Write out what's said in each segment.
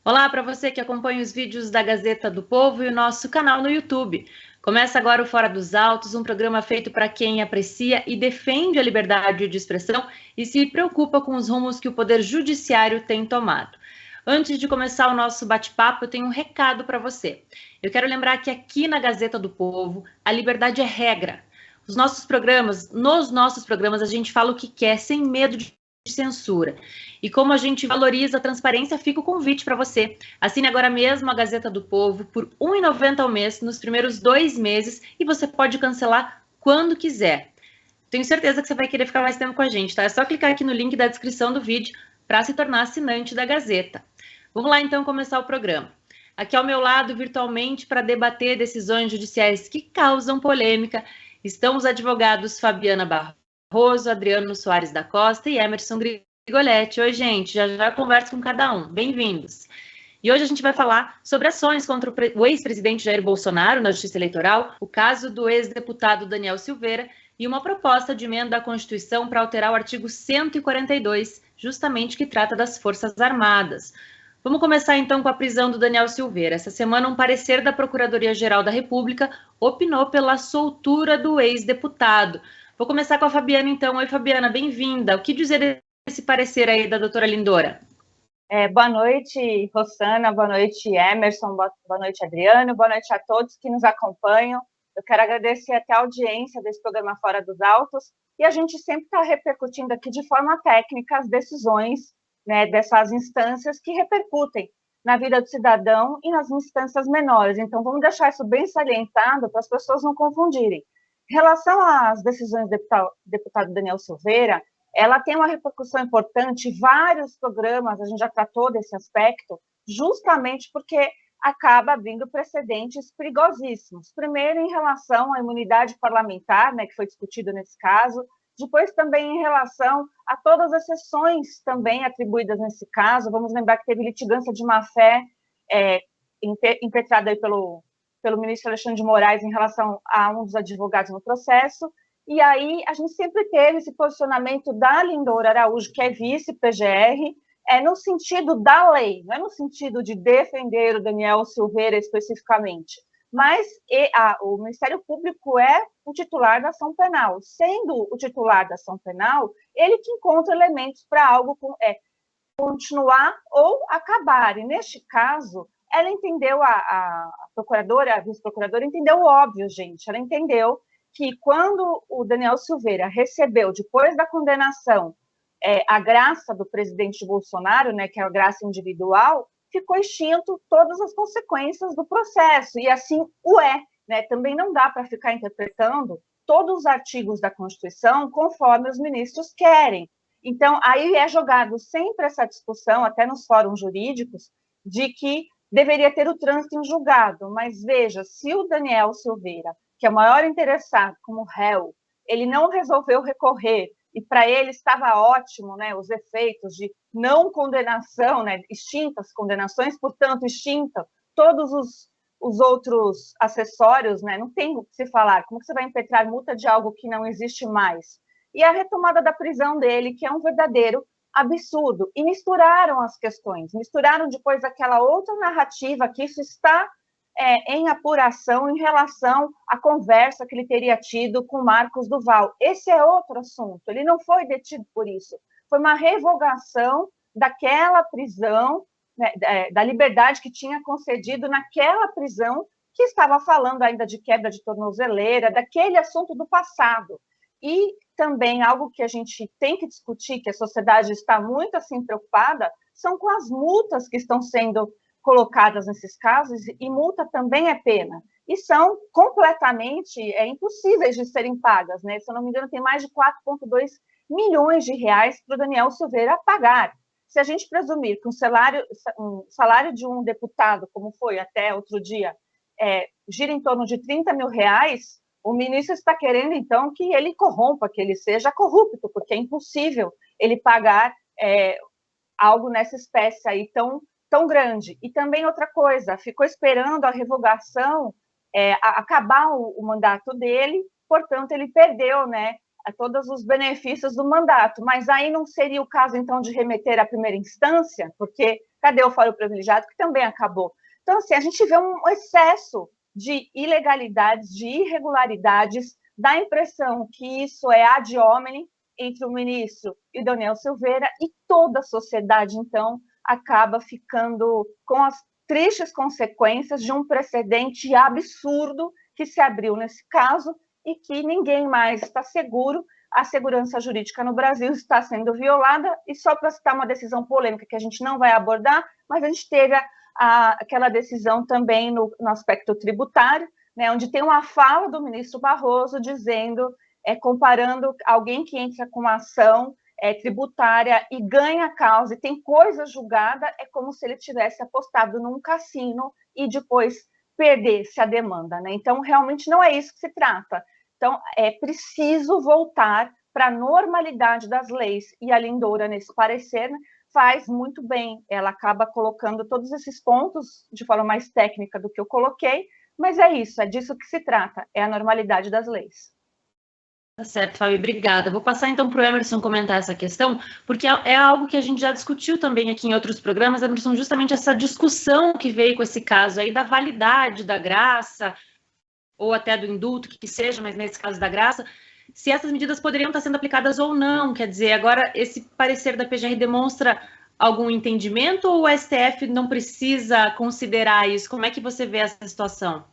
Olá para você que acompanha os vídeos da Gazeta do Povo e o nosso canal no YouTube. Começa agora o Fora dos Autos, um programa feito para quem aprecia e defende a liberdade de expressão e se preocupa com os rumos que o Poder Judiciário tem tomado. Antes de começar o nosso bate-papo, eu tenho um recado para você. Eu quero lembrar que aqui na Gazeta do Povo, a liberdade é regra. Nos nossos programas, a gente fala o que quer, sem medo de censura. E como a gente valoriza a transparência, fica o convite para você. Assine agora mesmo a Gazeta do Povo por R$ 1,90 ao mês nos primeiros 2 meses e você pode cancelar quando quiser. Tenho certeza que você vai querer ficar mais tempo com a gente, tá? É só clicar aqui no link da descrição do vídeo para se tornar assinante da Gazeta. Vamos lá então começar o programa. Aqui ao meu lado, virtualmente, para debater decisões judiciais que causam polêmica, estão os advogados Fabiana Barroso, Adriano Soares da Costa e Emerson Grigoletti. Oi, gente, já converso com cada um. Bem-vindos. E hoje a gente vai falar sobre ações contra o ex-presidente Jair Bolsonaro na Justiça Eleitoral, o caso do ex-deputado Daniel Silveira e uma proposta de emenda à Constituição para alterar o artigo 142, justamente que trata das Forças Armadas. Vamos começar então com a prisão do Daniel Silveira. Essa semana, um parecer da Procuradoria-Geral da República opinou pela soltura do ex-deputado. Vou começar com a Fabiana então. Oi, Fabiana, bem-vinda. O que dizer desse parecer aí da doutora Lindora? Boa noite, Rosana, boa noite, Emerson, boa noite, Adriano, boa noite a todos que nos acompanham. Eu quero agradecer até a audiência desse programa Fora dos Autos, e a gente sempre está repercutindo aqui de forma técnica as decisões, né, dessas instâncias que repercutem na vida do cidadão e nas instâncias menores. Então, vamos deixar isso bem salientado para as pessoas não confundirem. Em relação às decisões do deputado Daniel Silveira, ela tem uma repercussão importante, vários programas, a gente já tratou desse aspecto, justamente porque acaba abrindo precedentes perigosíssimos. Primeiro, em relação à imunidade parlamentar, né, que foi discutido nesse caso, depois também em relação a todas as sessões também atribuídas nesse caso. Vamos lembrar que teve litigância de má-fé impetrada aí pelo ministro Alexandre de Moraes em relação a um dos advogados no processo. E aí a gente sempre teve esse posicionamento da Lindora Araújo, que é vice-PGR, no sentido da lei, não é no sentido de defender o Daniel Silveira especificamente, mas o Ministério Público é o titular da ação penal. Sendo o titular da ação penal, ele que encontra elementos para algo continuar ou acabar. E neste caso, ela entendeu, a procuradora, a vice-procuradora, entendeu o óbvio, gente. Ela entendeu que quando o Daniel Silveira recebeu, depois da condenação, a graça do presidente Bolsonaro, né, que é a graça individual, ficou extinto todas as consequências do processo, e assim o é. Né? Também não dá para ficar interpretando todos os artigos da Constituição conforme os ministros querem. Então, aí é jogado sempre essa discussão, até nos fóruns jurídicos, de que deveria ter o trânsito em julgado, mas veja, se o Daniel Silveira, que é o maior interessado como réu, ele não resolveu recorrer, e para ele estava ótimo, né, os efeitos de não condenação, né, extintas condenações, portanto, extinta todos os outros acessórios, né, não tem o que se falar, como que você vai impetrar multa de algo que não existe mais? E a retomada da prisão dele, que é um verdadeiro absurdo, e misturaram as questões, misturaram depois aquela outra narrativa que isso está em apuração em relação à conversa que ele teria tido com Marcos Duval. Esse é outro assunto, ele não foi detido por isso, foi uma revogação daquela prisão, né, da liberdade que tinha concedido naquela prisão, que estava falando ainda de quebra de tornozeleira, daquele assunto do passado. E também algo que a gente tem que discutir, que a sociedade está muito assim preocupada, são com as multas que estão sendo colocadas nesses casos, e multa também é pena, e são completamente impossíveis de serem pagas, né? Se eu não me engano, tem mais de 4,2 milhões de reais para o Daniel Silveira pagar. Se a gente presumir que um salário de um deputado, como foi até outro dia, gira em torno de 30 mil reais, o ministro está querendo, então, que ele corrompa, que ele seja corrupto, porque é impossível ele pagar algo nessa espécie aí tão grande. E também outra coisa, ficou esperando a revogação, acabar o mandato dele, portanto, ele perdeu, né, a todos os benefícios do mandato, mas aí não seria o caso, então, de remeter à primeira instância, porque cadê o fórum privilegiado, que também acabou? Então, assim, a gente vê um excesso de ilegalidades, de irregularidades, dá a impressão que isso é ad hominem entre o ministro e Daniel Silveira, e toda a sociedade, então, acaba ficando com as tristes consequências de um precedente absurdo que se abriu nesse caso e que ninguém mais está seguro. A segurança jurídica no Brasil está sendo violada, e só para citar uma decisão polêmica que a gente não vai abordar, mas a gente teve aquela decisão também no aspecto tributário, né, onde tem uma fala do ministro Barroso dizendo, comparando alguém que entra com uma ação tributária e ganha a causa e tem coisa julgada, é como se ele tivesse apostado num cassino e depois perdesse a demanda, né? Então, realmente não é isso que se trata. Então, é preciso voltar para a normalidade das leis, e a Lindora, nesse parecer, né, faz muito bem. Ela acaba colocando todos esses pontos de forma mais técnica do que eu coloquei, mas é isso, é disso que se trata, é a normalidade das leis. Tá certo, Fábio, obrigada. Vou passar então para o Emerson comentar essa questão, porque é algo que a gente já discutiu também aqui em outros programas, Emerson, justamente essa discussão que veio com esse caso aí da validade da graça, ou até do indulto, que seja, mas nesse caso da graça, se essas medidas poderiam estar sendo aplicadas ou não. Quer dizer, agora esse parecer da PGR demonstra algum entendimento, ou o STF não precisa considerar isso? Como é que você vê essa situação?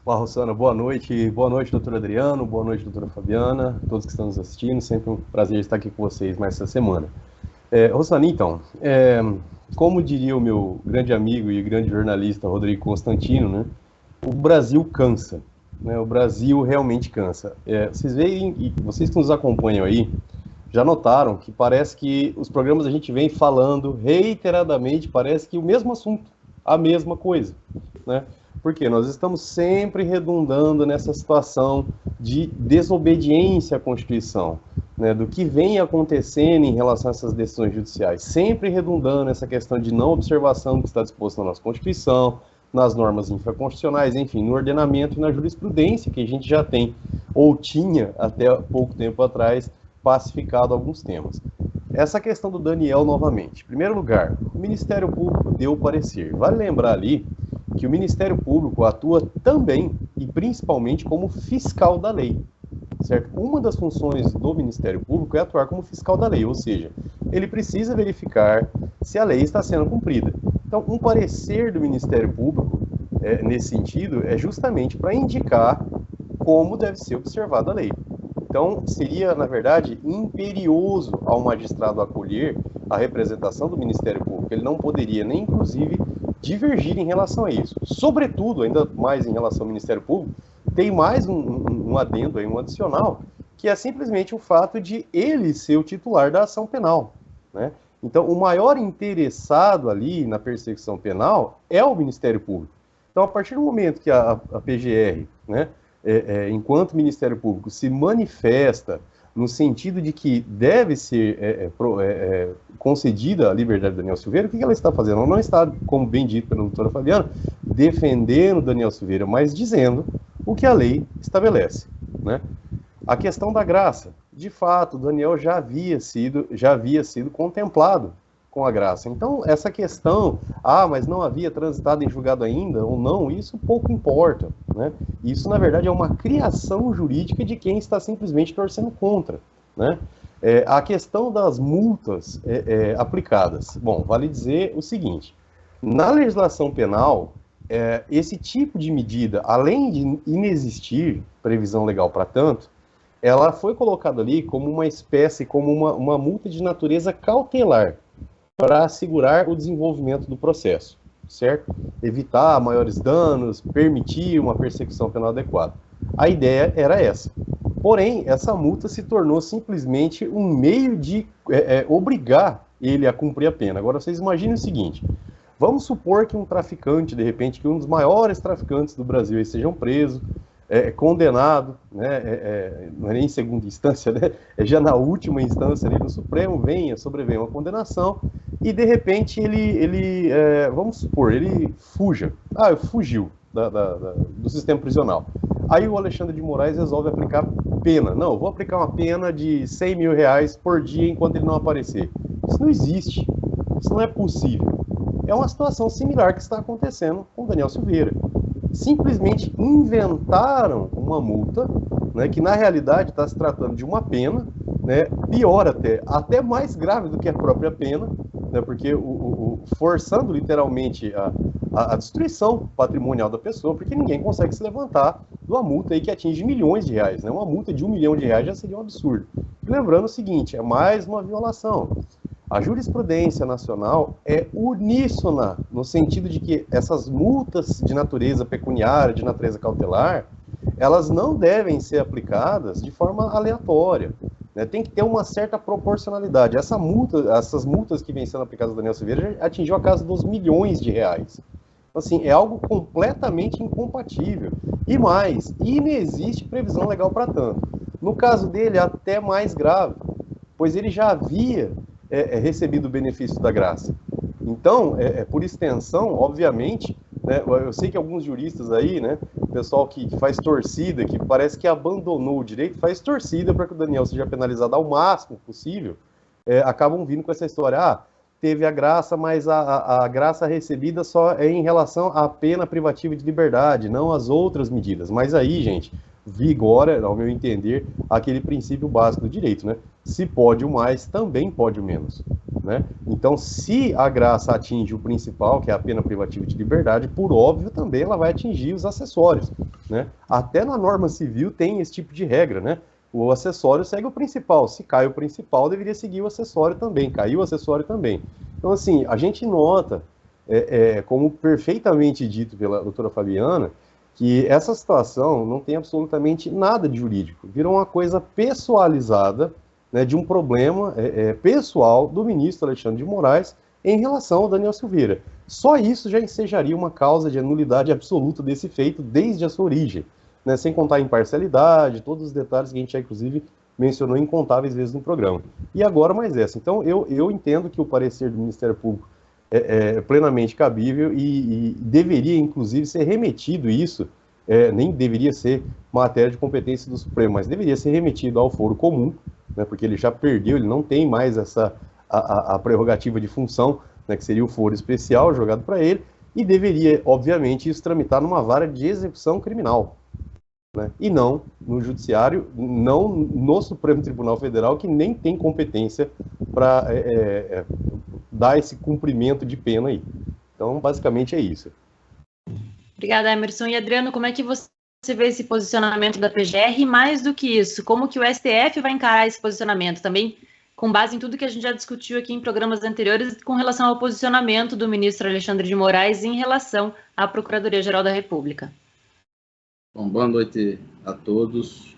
Olá, Rosana, boa noite, doutor Adriano, boa noite, doutora Fabiana, todos que estão nos assistindo, sempre um prazer estar aqui com vocês mais essa semana. Rosana, então, como diria o meu grande amigo e grande jornalista Rodrigo Constantino, né, o Brasil cansa, né, o Brasil realmente cansa. Vocês veem, e vocês que nos acompanham aí, já notaram que parece que os programas a gente vem falando reiteradamente, parece que o mesmo assunto, a mesma coisa, né? Porque nós estamos sempre redundando nessa situação de desobediência à Constituição, né, do que vem acontecendo em relação a essas decisões judiciais, sempre redundando nessa questão de não observação do que está disposto na nossa Constituição, nas normas infraconstitucionais, enfim, no ordenamento e na jurisprudência que a gente já tem, ou tinha até pouco tempo atrás, pacificado alguns temas. Essa questão do Daniel novamente. Em primeiro lugar, o Ministério Público deu o parecer. Vale lembrar ali que o Ministério Público atua também e principalmente como fiscal da lei, certo? Uma das funções do Ministério Público é atuar como fiscal da lei, ou seja, ele precisa verificar se a lei está sendo cumprida. Então, um parecer do Ministério Público, nesse sentido, é justamente para indicar como deve ser observada a lei. Então, seria, na verdade, imperioso ao magistrado acolher a representação do Ministério Público. Ele não poderia nem, inclusive, divergir em relação a isso. Sobretudo, ainda mais em relação ao Ministério Público, tem mais um adendo aí, um adicional, que é simplesmente o fato de ele ser o titular da ação penal, né? Então, o maior interessado ali na persecução penal é o Ministério Público. Então, a partir do momento que a PGR, né, enquanto Ministério Público, se manifesta no sentido de que deve ser concedida a liberdade de Daniel Silveira, o que ela está fazendo? Ela não está, como bem dito pela doutora Fabiana, defendendo Daniel Silveira, mas dizendo o que a lei estabelece, né? A questão da graça. De fato, Daniel já havia sido contemplado com a graça. Então, essa questão, mas não havia transitado em julgado ainda, ou não, isso pouco importa, né? Isso, na verdade, é uma criação jurídica de quem está simplesmente torcendo contra, né? A questão das multas aplicadas. Bom, vale dizer o seguinte, na legislação penal, esse tipo de medida, além de inexistir previsão legal para tanto, ela foi colocada ali como uma espécie, como uma multa de natureza cautelar, para assegurar o desenvolvimento do processo, certo? Evitar maiores danos, permitir uma persecução penal adequada. A ideia era essa. Porém, essa multa se tornou simplesmente um meio de obrigar ele a cumprir a pena. Agora, vocês imaginem o seguinte, vamos supor que um traficante, de repente, que um dos maiores traficantes do Brasil sejam preso, condenado, né, não é nem em segunda instância, né, já na última instância ali do Supremo, sobrevém uma condenação, e de repente ele vamos supor, ele fugiu do sistema prisional. Aí o Alexandre de Moraes resolve aplicar pena. Não, eu vou aplicar uma pena de 100 mil reais por dia enquanto ele não aparecer. Isso não existe. Isso não é possível. É uma situação similar que está acontecendo com o Daniel Silveira. Simplesmente inventaram uma multa, né, que na realidade está se tratando de uma pena, né, pior até mais grave do que a própria pena, né, porque forçando literalmente a destruição patrimonial da pessoa, porque ninguém consegue se levantar de uma multa aí que atinge milhões de reais, né? Uma multa de R$1 milhão já seria um absurdo. E lembrando o seguinte, é mais uma violação. A jurisprudência nacional é uníssona, no sentido de que essas multas de natureza pecuniária, de natureza cautelar, elas não devem ser aplicadas de forma aleatória, né? Tem que ter uma certa proporcionalidade. Essas multas que vêm sendo aplicadas ao Daniel Silveira já atingiu a casa dos milhões de reais. Assim, é algo completamente incompatível. E mais, inexiste previsão legal para tanto. No caso dele, até mais grave, pois ele já havia recebido o benefício da graça. Então, por extensão, obviamente, né, eu sei que alguns juristas aí, né, o pessoal que faz torcida, que parece que abandonou o direito, faz torcida para que o Daniel seja penalizado ao máximo possível, acabam vindo com essa história, teve a graça, mas a graça recebida só é em relação à pena privativa de liberdade, não às outras medidas. Mas aí, gente, vigora, ao meu entender, aquele princípio básico do direito, né? Se pode o mais, também pode o menos, né? Então, se a graça atinge o principal, que é a pena privativa de liberdade, por óbvio, também ela vai atingir os acessórios, né? Até na norma civil tem esse tipo de regra, né? O acessório segue o principal. Se cai o principal, deveria seguir o acessório também. Caiu o acessório também. Então, assim, a gente nota, como perfeitamente dito pela doutora Fabiana, que essa situação não tem absolutamente nada de jurídico. Virou uma coisa pessoalizada, né, de um problema pessoal do ministro Alexandre de Moraes em relação ao Daniel Silveira. Só isso já ensejaria uma causa de nulidade absoluta desse feito desde a sua origem, né, sem contar a imparcialidade, todos os detalhes que a gente já, inclusive, mencionou incontáveis vezes no programa. E agora mais essa. Então, eu entendo que o parecer do Ministério Público é plenamente cabível e deveria, inclusive, ser remetido isso, nem deveria ser matéria de competência do Supremo, mas deveria ser remetido ao foro comum, né, porque ele já perdeu, ele não tem mais a prerrogativa de função, né, que seria o foro especial jogado para ele, e deveria, obviamente, isso tramitar numa vara de execução criminal, né, e não no Judiciário, não no Supremo Tribunal Federal, que nem tem competência para dar esse cumprimento de pena aí. Então, basicamente é isso. Obrigada, Emerson. E Adriano, como é que você vê esse posicionamento da PGR? E mais do que isso, como que o STF vai encarar esse posicionamento também, com base em tudo que a gente já discutiu aqui em programas anteriores, com relação ao posicionamento do ministro Alexandre de Moraes em relação à Procuradoria-Geral da República? Bom, boa noite a todos,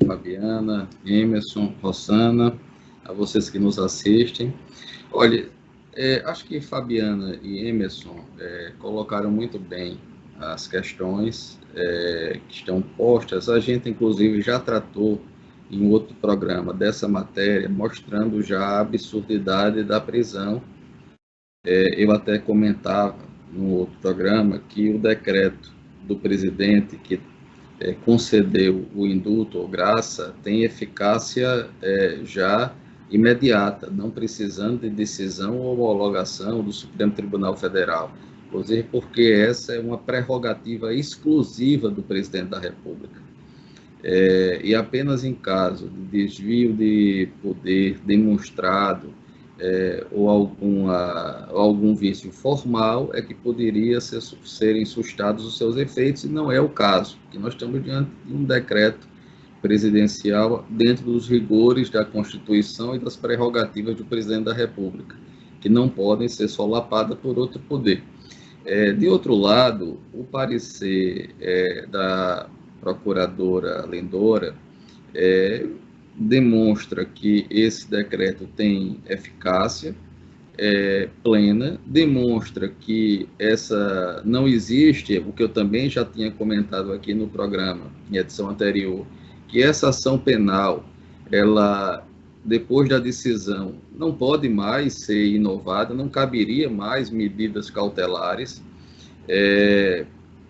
Fabiana, Emerson, Rossana, a vocês que nos assistem. Olha, acho que Fabiana e Emerson colocaram muito bem as questões que estão postas. A gente, inclusive, já tratou em outro programa dessa matéria, mostrando já a absurdidade da prisão. Eu até comentava no outro programa que o decreto do presidente que concedeu o indulto ou graça tem eficácia já imediata, não precisando de decisão ou homologação do Supremo Tribunal Federal, inclusive porque essa é uma prerrogativa exclusiva do presidente da República. E apenas em caso de desvio de poder demonstrado ou algum vício formal é que poderia serem sustados os seus efeitos, e não é o caso, que nós estamos diante de um decreto presidencial dentro dos rigores da Constituição e das prerrogativas do presidente da República, que não podem ser solapadas por outro poder. De outro lado, o parecer da procuradora Lindora demonstra que esse decreto tem eficácia plena, demonstra que não existe, o que eu também já tinha comentado aqui no programa, em edição anterior, que essa ação penal, ela, depois da decisão, não pode mais ser inovada, não caberia mais medidas cautelares,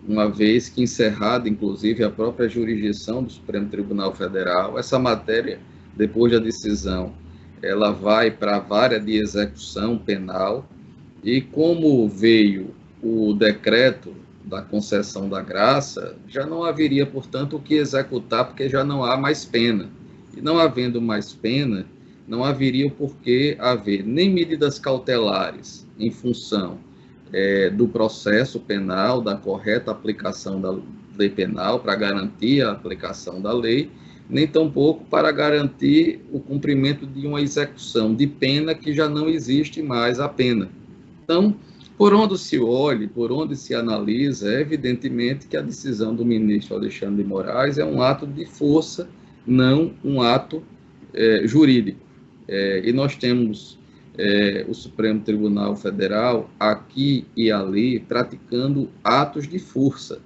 uma vez que encerrada, inclusive, a própria jurisdição do Supremo Tribunal Federal, essa matéria, depois da decisão, ela vai para a vara de execução penal, e como veio o decreto da concessão da graça, já não haveria, portanto, o que executar, porque já não há mais pena. E não havendo mais pena, não haveria o porquê haver nem medidas cautelares em função do processo penal, da correta aplicação da lei penal, para garantir a aplicação da lei, nem tampouco para garantir o cumprimento de uma execução de pena que já não existe mais a pena. Então, por onde se olhe, por onde se analisa, é evidentemente que a decisão do ministro Alexandre de Moraes é um ato de força, não um ato jurídico. E nós temos o Supremo Tribunal Federal, aqui e ali, praticando atos de força,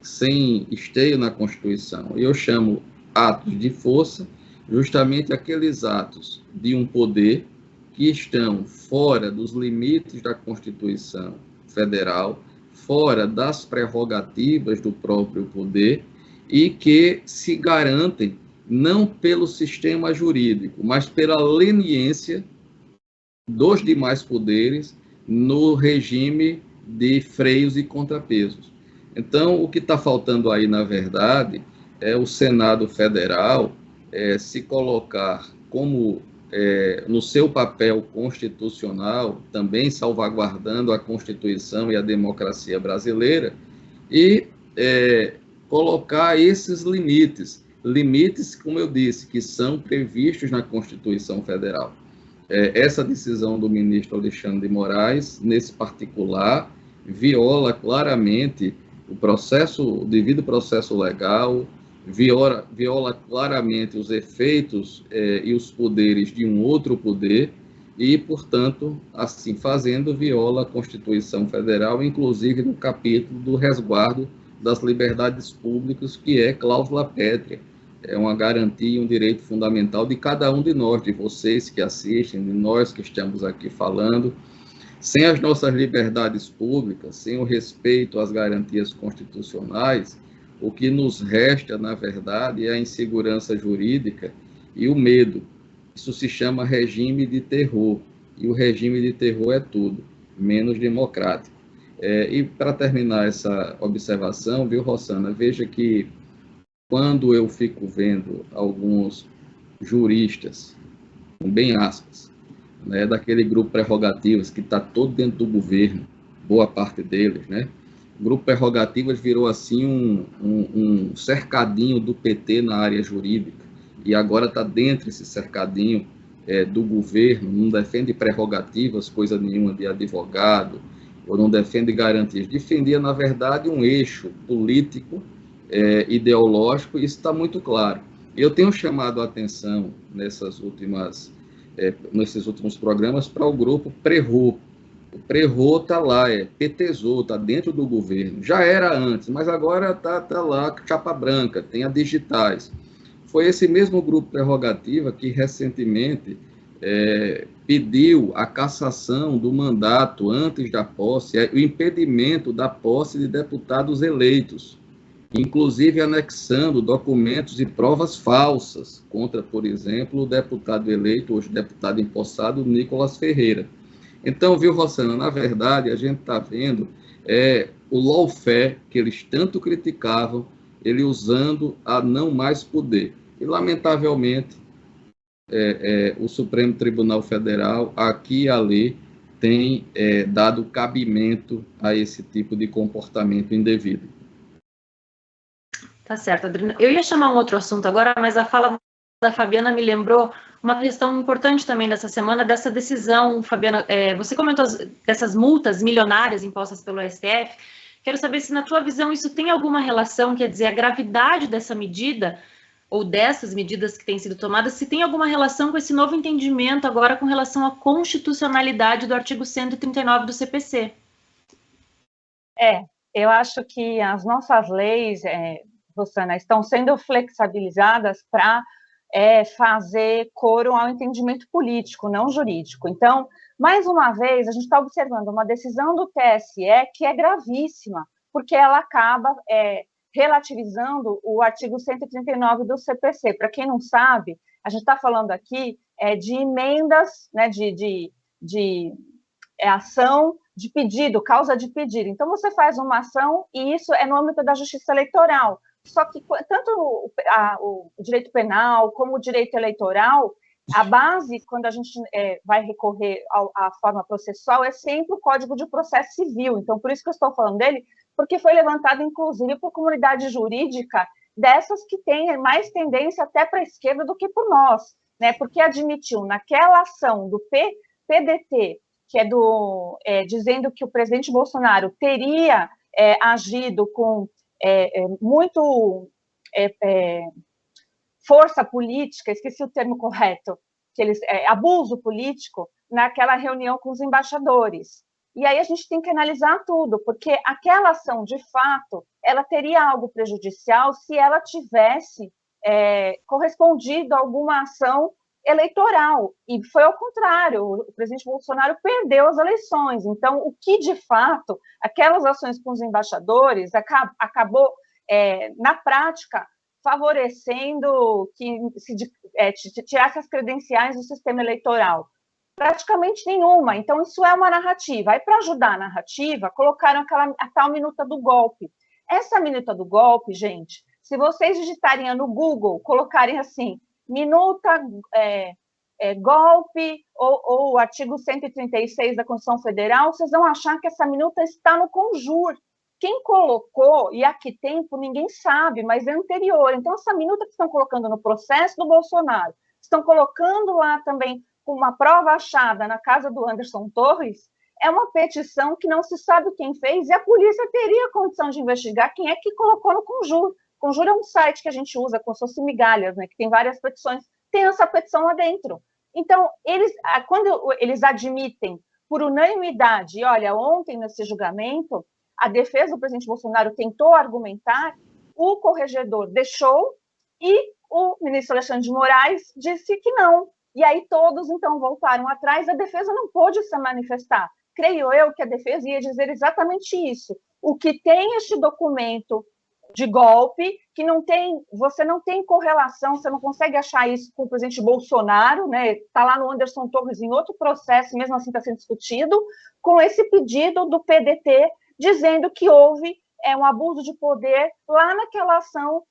sem esteio na Constituição. E eu chamo atos de força justamente aqueles atos de um poder que estão fora dos limites da Constituição Federal, fora das prerrogativas do próprio poder, e que se garantem não pelo sistema jurídico, mas pela leniência dos demais poderes no regime de freios e contrapesos. Então, o que está faltando aí, na verdade, é o Senado Federal se colocar como, no seu papel constitucional, também salvaguardando a Constituição e a democracia brasileira, e colocar esses limites, como eu disse, que são previstos na Constituição Federal. Essa decisão do ministro Alexandre de Moraes, nesse particular, viola claramente o devido processo legal, viola claramente os efeitos e os poderes de um outro poder e, portanto, assim fazendo, viola a Constituição Federal, inclusive no capítulo do resguardo das liberdades públicas, que é cláusula pétrea. É uma garantia, um direito fundamental de cada um de nós, de vocês que assistem, de nós que estamos aqui falando. Sem as nossas liberdades públicas, sem o respeito às garantias constitucionais, o que nos resta, na verdade, é a insegurança jurídica e o medo. Isso se chama regime de terror, e o regime de terror é tudo, menos democrático. E para terminar essa observação, viu, Rossana, veja que quando eu fico vendo alguns juristas, com bem aspas, né, daquele grupo Prerrogativas que está todo dentro do governo, boa parte deles, né? O grupo Prerrogativas virou assim um cercadinho do PT na área jurídica, e agora está dentro desse cercadinho do governo, não defende prerrogativas, coisa nenhuma de advogado, ou não defende garantias. Defendia, na verdade, um eixo político, ideológico, e isso está muito claro. Eu tenho chamado a atenção nesses últimos programas para o grupo Prerro. O Prerro está lá, PTzou, está dentro do governo. Já era antes, mas agora está lá, chapa branca, tem a Digitais. Foi esse mesmo grupo Prerrogativa que recentemente pediu a cassação do mandato antes da posse, o impedimento da posse de deputados eleitos, inclusive anexando documentos e provas falsas contra, por exemplo, o deputado eleito, hoje deputado empossado, Nicolas Ferreira. Então, viu, Rossana, na verdade, a gente está vendo o lawfare que eles tanto criticavam, ele usando a não mais poder. E, lamentavelmente, o Supremo Tribunal Federal, aqui e ali, tem dado cabimento a esse tipo de comportamento indevido. Tá certo, Adriana. Eu ia chamar um outro assunto agora, mas a fala da Fabiana me lembrou uma questão importante também dessa semana, dessa decisão, Fabiana. Você comentou dessas multas milionárias impostas pelo STF. Quero saber se, na tua visão, isso tem alguma relação, quer dizer, a gravidade dessa medida, ou dessas medidas que têm sido tomadas, se tem alguma relação com esse novo entendimento agora com relação à constitucionalidade do artigo 139 do CPC. Eu acho que as nossas leis, Rossana, estão sendo flexibilizadas para fazer coro ao entendimento político, não jurídico. Então, mais uma vez, a gente está observando uma decisão do TSE que é gravíssima, porque ela acaba relativizando o artigo 139 do CPC. Para quem não sabe, a gente está falando aqui de emendas, né, de ação de pedido, causa de pedido. Então, você faz uma ação e isso é no âmbito da justiça eleitoral. Só que tanto o direito penal como o direito eleitoral, a base, quando a gente vai recorrer à forma processual, é sempre o Código de Processo Civil. Então, por isso que eu estou falando dele, porque foi levantado, inclusive, por comunidade jurídica dessas que têm mais tendência até para a esquerda do que por nós, né? Porque admitiu naquela ação do PDT, que é dizendo que o presidente Bolsonaro teria agido com muito força política, esqueci o termo correto, abuso político, naquela reunião com os embaixadores. E aí a gente tem que analisar tudo, porque aquela ação, de fato, ela teria algo prejudicial se ela tivesse correspondido a alguma ação eleitoral, e foi ao contrário, o presidente Bolsonaro perdeu as eleições. Então, o que, de fato, aquelas ações com os embaixadores acabou, na prática, favorecendo que se tirasse as credenciais do sistema eleitoral? Praticamente nenhuma. Então, isso é uma narrativa. Aí, para ajudar a narrativa, colocaram a tal minuta do golpe. Essa minuta do golpe, gente, se vocês digitarem no Google, colocarem assim, minuta, golpe, ou artigo 136 da Constituição Federal, vocês vão achar que essa minuta está no Conjur. Quem colocou, e há que tempo, ninguém sabe, mas é anterior. Então, essa minuta que estão colocando no processo do Bolsonaro, estão colocando lá também uma prova achada na casa do Anderson Torres, é uma petição que não se sabe quem fez, e a polícia teria condição de investigar quem é que colocou no Conjur. Conjur é um site que a gente usa com suas migalhas, né, que tem várias petições, tem essa petição lá dentro. Então, quando eles admitem por unanimidade, e olha, ontem nesse julgamento, a defesa do presidente Bolsonaro tentou argumentar, o corregedor deixou, e o ministro Alexandre de Moraes disse que não. E aí todos, então, voltaram atrás, a defesa não pôde se manifestar. Creio eu que a defesa ia dizer exatamente isso. O que tem este documento de golpe, que você não tem correlação, você não consegue achar isso com o presidente Bolsonaro, né? Está lá no Anderson Torres em outro processo, mesmo assim está sendo discutido, com esse pedido do PDT, dizendo que houve um abuso de poder lá naquela ação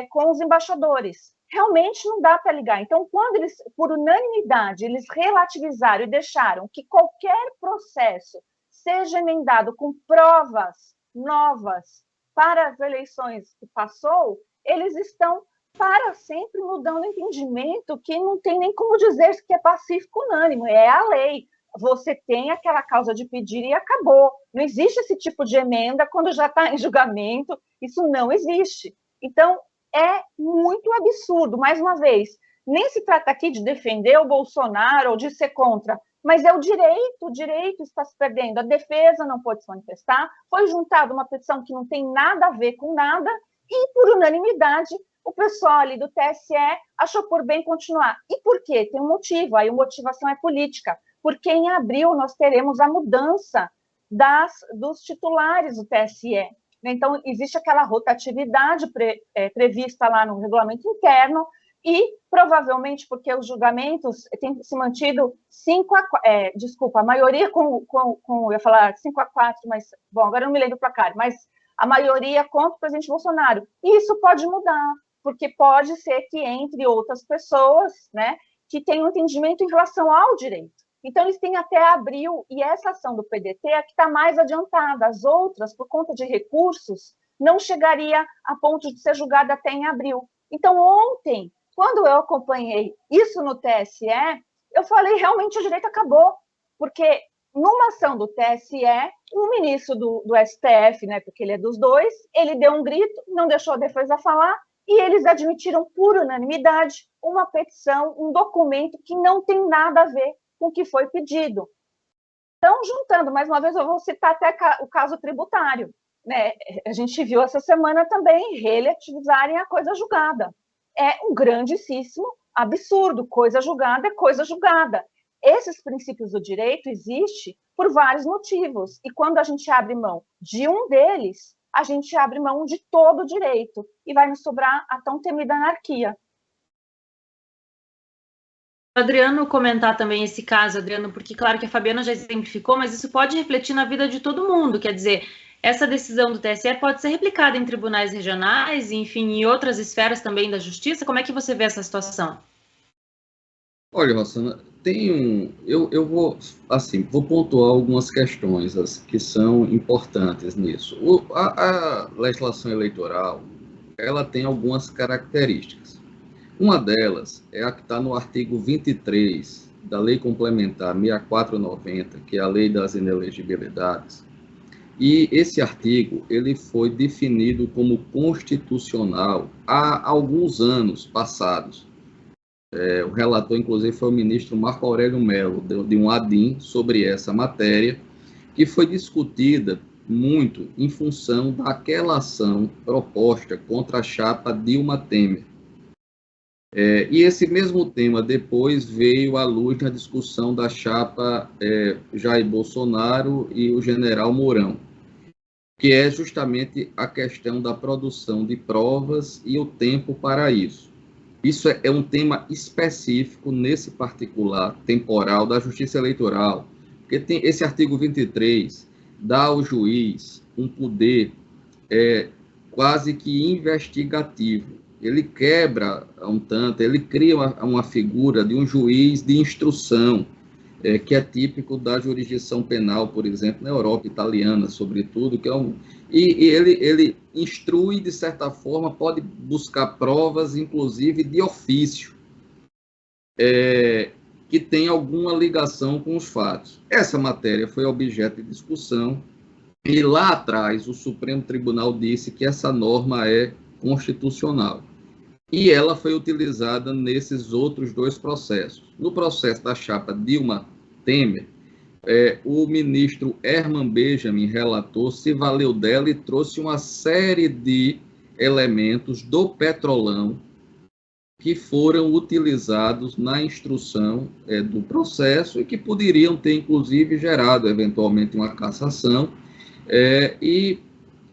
com os embaixadores. Realmente não dá para ligar. Então, quando eles, por unanimidade, eles relativizaram e deixaram que qualquer processo seja emendado com provas novas para as eleições que passou, eles estão para sempre mudando o entendimento que não tem nem como dizer que é pacífico unânime, é a lei. Você tem aquela causa de pedir e acabou. Não existe esse tipo de emenda quando já está em julgamento, isso não existe. Então, é muito absurdo, mais uma vez, nem se trata aqui de defender o Bolsonaro ou de ser contra, mas é o direito está se perdendo, a defesa não pode se manifestar, foi juntada uma petição que não tem nada a ver com nada, e por unanimidade, o pessoal ali do TSE achou por bem continuar. E por quê? Tem um motivo, aí a motivação é política, porque em abril nós teremos a mudança dos titulares do TSE. Então, existe aquela rotatividade prevista lá no regulamento interno e, provavelmente, porque os julgamentos têm se mantido 5-4, a maioria eu ia falar 5-4, mas, bom, agora eu não me lembro o placar, mas a maioria contra o presidente Bolsonaro. E isso pode mudar, porque pode ser que entre outras pessoas, né, que tenham entendimento em relação ao direito. Então, eles têm até abril, e essa ação do PDT é a que está mais adiantada. As outras, por conta de recursos, não chegaria a ponto de ser julgada até em abril. Então, ontem, quando eu acompanhei isso no TSE, eu falei, realmente, o direito acabou. Porque, numa ação do TSE, o ministro do STF, né, porque ele é dos dois, ele deu um grito, não deixou a defesa falar, e eles admitiram, por unanimidade, uma petição, um documento que não tem nada a ver com o que foi pedido. Então, juntando, mais uma vez, eu vou citar até o caso tributário, né? A gente viu essa semana também relativizarem a coisa julgada. É um grandíssimo absurdo, coisa julgada é coisa julgada. Esses princípios do direito existem por vários motivos, e quando a gente abre mão de um deles, a gente abre mão de todo o direito e vai nos sobrar a tão temida anarquia. Adriano comentar também esse caso, Adriano, porque claro que a Fabiana já exemplificou, mas isso pode refletir na vida de todo mundo, quer dizer, essa decisão do TSE pode ser replicada em tribunais regionais, enfim, em outras esferas também da justiça. Como é que você vê essa situação? Olha, Rossana, eu vou pontuar algumas questões que são importantes nisso. A legislação eleitoral, ela tem algumas características. Uma delas é a que está no artigo 23 da Lei Complementar 6490, que é a Lei das Inelegibilidades. E esse artigo ele foi definido como constitucional há alguns anos passados. O relator, inclusive, foi o ministro Marco Aurélio Mello, de um ADIM sobre essa matéria, que foi discutida muito em função daquela ação proposta contra a chapa Dilma Temer. E esse mesmo tema depois veio à luz na discussão da chapa Jair Bolsonaro e o general Mourão, que é justamente a questão da produção de provas e o tempo para isso. Isso é um tema específico nesse particular temporal da Justiça Eleitoral, porque tem esse artigo 23 dá ao juiz um poder quase que investigativo. Ele quebra um tanto, ele cria uma figura de um juiz de instrução, que é típico da jurisdição penal, por exemplo, na Europa italiana, sobretudo, que e ele instrui, de certa forma, pode buscar provas, inclusive, de ofício, que tem alguma ligação com os fatos. Essa matéria foi objeto de discussão, e lá atrás o Supremo Tribunal disse que essa norma é constitucional. E ela foi utilizada nesses outros dois processos. No processo da chapa Dilma Temer, o ministro Herman Benjamin, relator, se valeu dela e trouxe uma série de elementos do Petrolão que foram utilizados na instrução do processo e que poderiam ter, inclusive, gerado, eventualmente, uma cassação, e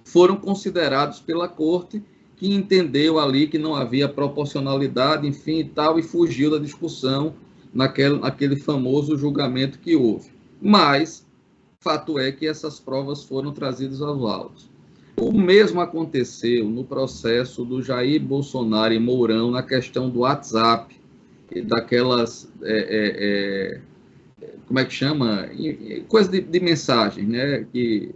foram considerados pela Corte, que entendeu ali que não havia proporcionalidade, enfim, e tal, e fugiu da discussão naquele famoso julgamento que houve. Mas, fato é que essas provas foram trazidas aos autos. O mesmo aconteceu no processo do Jair Bolsonaro e Mourão na questão do WhatsApp, daquelas, como é que chama? Coisa de mensagem, né? Que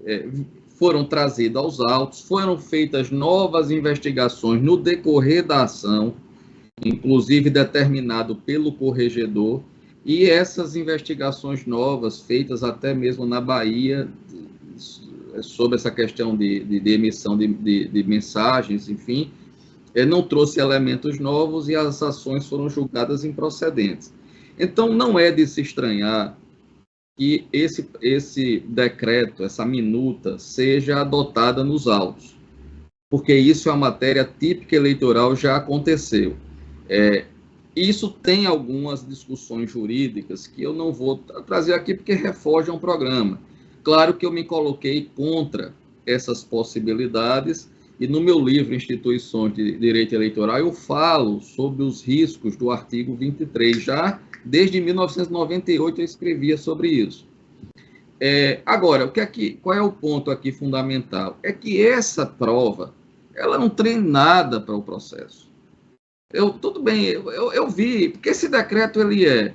foram trazidas aos autos, foram feitas novas investigações no decorrer da ação, inclusive determinado pelo corregedor, e essas investigações novas, feitas até mesmo na Bahia, sobre essa questão de emissão de mensagens, enfim, não trouxe elementos novos e as ações foram julgadas improcedentes. Então, não é de se estranhar que esse decreto, essa minuta, seja adotada nos autos, porque isso é uma matéria típica eleitoral, já aconteceu. Isso tem algumas discussões jurídicas que eu não vou trazer aqui porque refoge a um programa. Claro que eu me coloquei contra essas possibilidades e no meu livro Instituições de Direito Eleitoral eu falo sobre os riscos do artigo 23. Já desde 1998 eu escrevia sobre isso. Agora, qual é o ponto aqui fundamental? É que essa prova, ela não tem nada para o processo. Tudo bem, eu vi, porque esse decreto ele é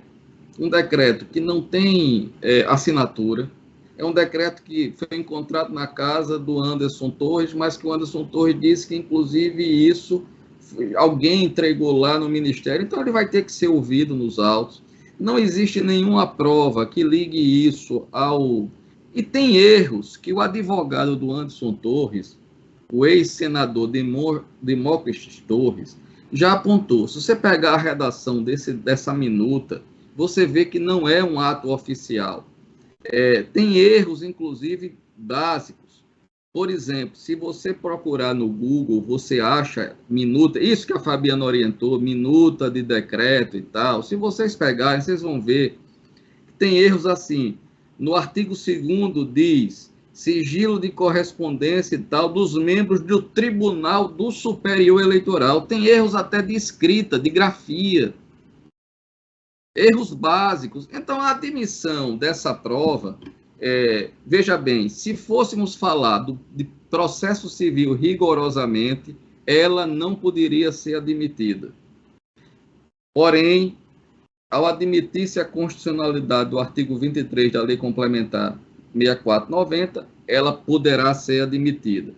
um decreto que não tem assinatura, é um decreto que foi encontrado na casa do Anderson Torres, mas que o Anderson Torres disse que, inclusive, isso alguém entregou lá no Ministério, então ele vai ter que ser ouvido nos autos. Não existe nenhuma prova que ligue isso ao... E tem erros que o advogado do Anderson Torres, o ex-senador Demócritus Torres, já apontou. Se você pegar a redação dessa minuta, você vê que não é um ato oficial. Tem erros, inclusive, básicos. Por exemplo, se você procurar no Google, você acha minuta, isso que a Fabiana orientou, minuta de decreto e tal. Se vocês pegarem, vocês vão ver que tem erros assim. No artigo 2º diz sigilo de correspondência e tal, dos membros do Tribunal do Superior Eleitoral. Tem erros até de escrita, de grafia, erros básicos. Então, a admissão dessa prova, veja bem, se fôssemos falar de processo civil rigorosamente, ela não poderia ser admitida. Porém, ao admitir-se a constitucionalidade do artigo 23 da Lei Complementar 6490, ela poderá ser admitida.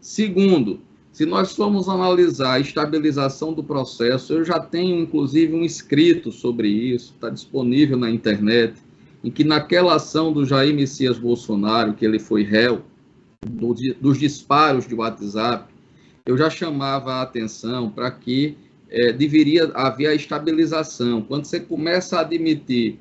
Segundo, se nós formos analisar a estabilização do processo, eu já tenho, inclusive, um escrito sobre isso, está disponível na internet, em que naquela ação do Jair Messias Bolsonaro, que ele foi réu, dos disparos de WhatsApp, eu já chamava a atenção para que deveria haver a estabilização. Quando você começa a admitir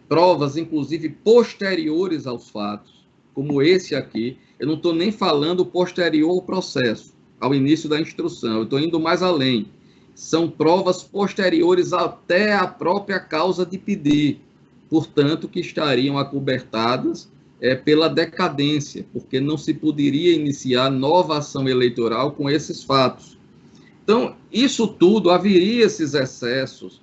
provas, inclusive, posteriores aos fatos, como esse aqui, eu não estou nem falando posterior ao processo, ao início da instrução, eu estou indo mais além. São provas posteriores até a própria causa de pedir, portanto, que estariam acobertadas pela decadência, porque não se poderia iniciar nova ação eleitoral com esses fatos. Então, isso tudo, haveria esses excessos,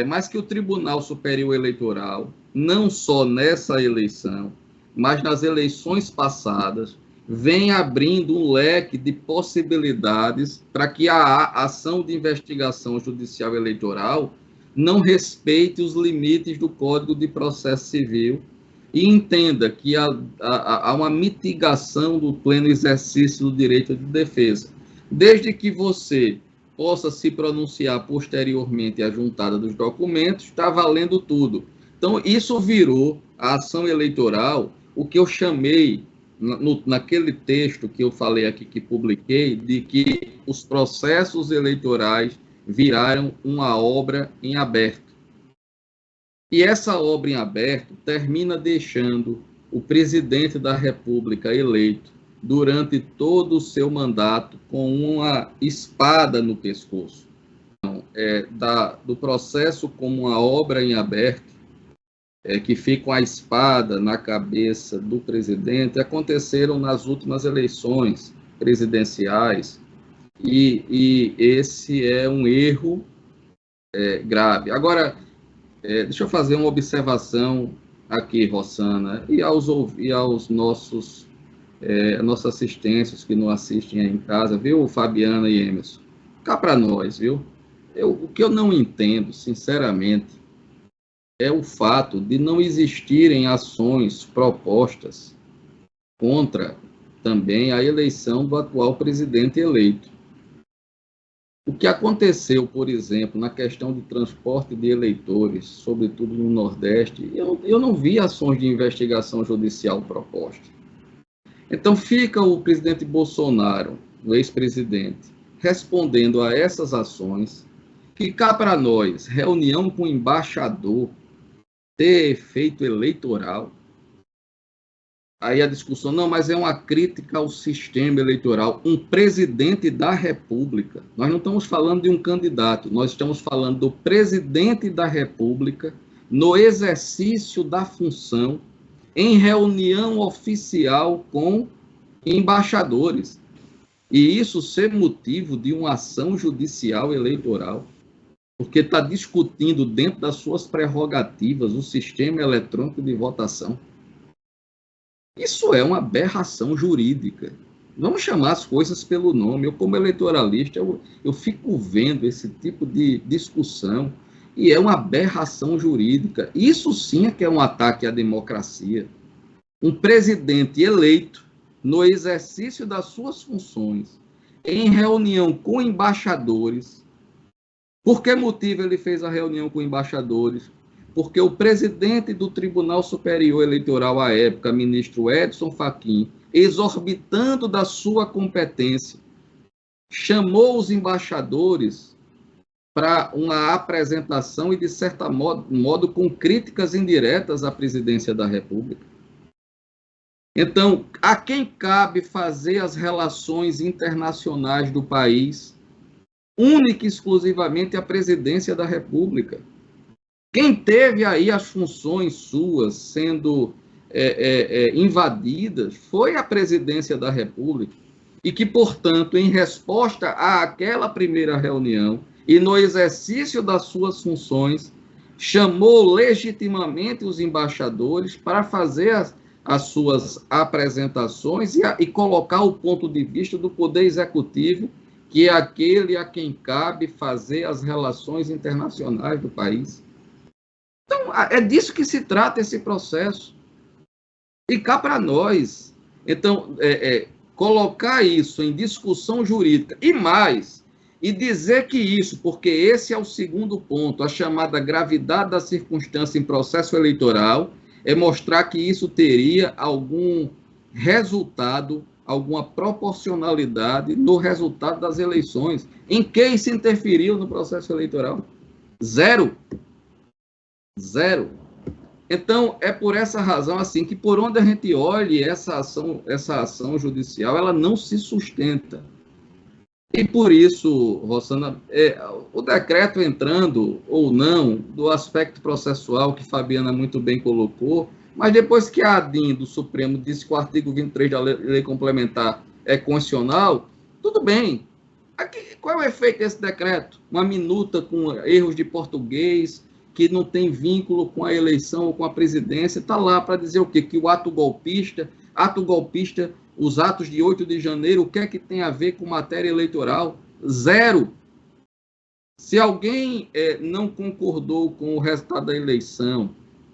mas que o Tribunal Superior Eleitoral, não só nessa eleição, mas nas eleições passadas, vem abrindo um leque de possibilidades para que a ação de investigação judicial eleitoral não respeite os limites do Código de Processo Civil e entenda que há uma mitigação do pleno exercício do direito de defesa. Desde que você possa se pronunciar posteriormente à juntada dos documentos, está valendo tudo. Então, isso virou a ação eleitoral, o que eu chamei, naquele texto que eu falei aqui, que publiquei, de que os processos eleitorais viraram uma obra em aberto. E essa obra em aberto termina deixando o presidente da República eleito durante todo o seu mandato com uma espada no pescoço. Então, do processo como uma obra em aberto, que fica a espada na cabeça do presidente, aconteceram nas últimas eleições presidenciais, e esse é um erro grave. Agora, deixa eu fazer uma observação aqui, Rossana, e aos nossos assistências que não assistem aí em casa, viu, Fabiana e Emerson? Cá para nós, viu? O que eu não entendo, sinceramente, é o fato de não existirem ações propostas contra também a eleição do atual presidente eleito. O que aconteceu, por exemplo, na questão de transporte de eleitores, sobretudo no Nordeste, eu não vi ações de investigação judicial propostas. Então fica o presidente Bolsonaro, o ex-presidente, respondendo a essas ações, que cá para nós, reunião com o embaixador, ter efeito eleitoral. Aí a discussão, não, mas é uma crítica ao sistema eleitoral. Um presidente da República, nós não estamos falando de um candidato, nós estamos falando do presidente da República no exercício da função, em reunião oficial com embaixadores. E isso ser motivo de uma ação judicial eleitoral, porque está discutindo dentro das suas prerrogativas o sistema eletrônico de votação. Isso é uma aberração jurídica. Vamos chamar as coisas pelo nome. Eu, como eleitoralista, eu fico vendo esse tipo de discussão e é uma aberração jurídica. Isso sim é que é um ataque à democracia. Um presidente eleito, no exercício das suas funções, em reunião com embaixadores. Por que motivo ele fez a reunião com embaixadores? Porque o presidente do Tribunal Superior Eleitoral à época, ministro Edson Fachin, exorbitando da sua competência, chamou os embaixadores para uma apresentação e, de certo modo, com críticas indiretas à presidência da República. Então, a quem cabe fazer as relações internacionais do país? Única e exclusivamente a presidência da República. Quem teve aí as funções suas sendo invadidas foi a presidência da República e que, portanto, em resposta àquela primeira reunião e no exercício das suas funções, chamou legitimamente os embaixadores para fazer as suas apresentações e colocar o ponto de vista do Poder Executivo, que é aquele a quem cabe fazer as relações internacionais do país. Então, é disso que se trata esse processo. E cá para nós, então, colocar isso em discussão jurídica e mais, e dizer que isso, porque esse é o segundo ponto, a chamada gravidade da circunstância em processo eleitoral, é mostrar que isso teria algum resultado, alguma proporcionalidade no resultado das eleições. Em que isso interferiu no processo eleitoral? Zero. Zero. Então, é por essa razão, assim, que por onde a gente olhe essa ação judicial, ela não se sustenta. E por isso, Rossana, o decreto entrando ou não do aspecto processual que Fabiana muito bem colocou, mas depois que a ADIM do Supremo disse que o artigo 23 da lei complementar é constitucional, tudo bem. Aqui, qual é o efeito desse decreto? Uma minuta com erros de português, que não tem vínculo com a eleição ou com a presidência, está lá para dizer o quê? Que o ato golpista, os atos de 8 de janeiro, o que é que tem a ver com matéria eleitoral? Zero. Se alguém não concordou com o resultado da eleição,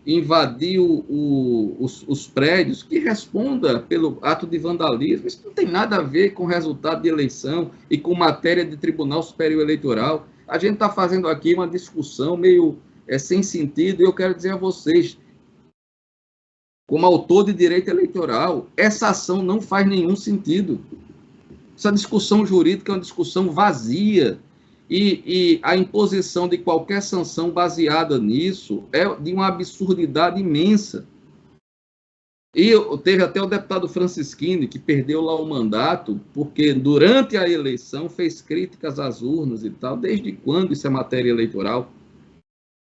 invadiu os prédios, que responda pelo ato de vandalismo. Isso não tem nada a ver com o resultado de eleição e com matéria de Tribunal Superior Eleitoral. A gente está fazendo aqui uma discussão meio sem sentido, e eu quero dizer a vocês, como autor de direito eleitoral, essa ação não faz nenhum sentido. Essa discussão jurídica é uma discussão vazia, e a imposição de qualquer sanção baseada nisso é de uma absurdidade imensa. E teve até o deputado Francisquini, que perdeu lá o mandato, porque durante a eleição fez críticas às urnas e tal. Desde quando isso é matéria eleitoral?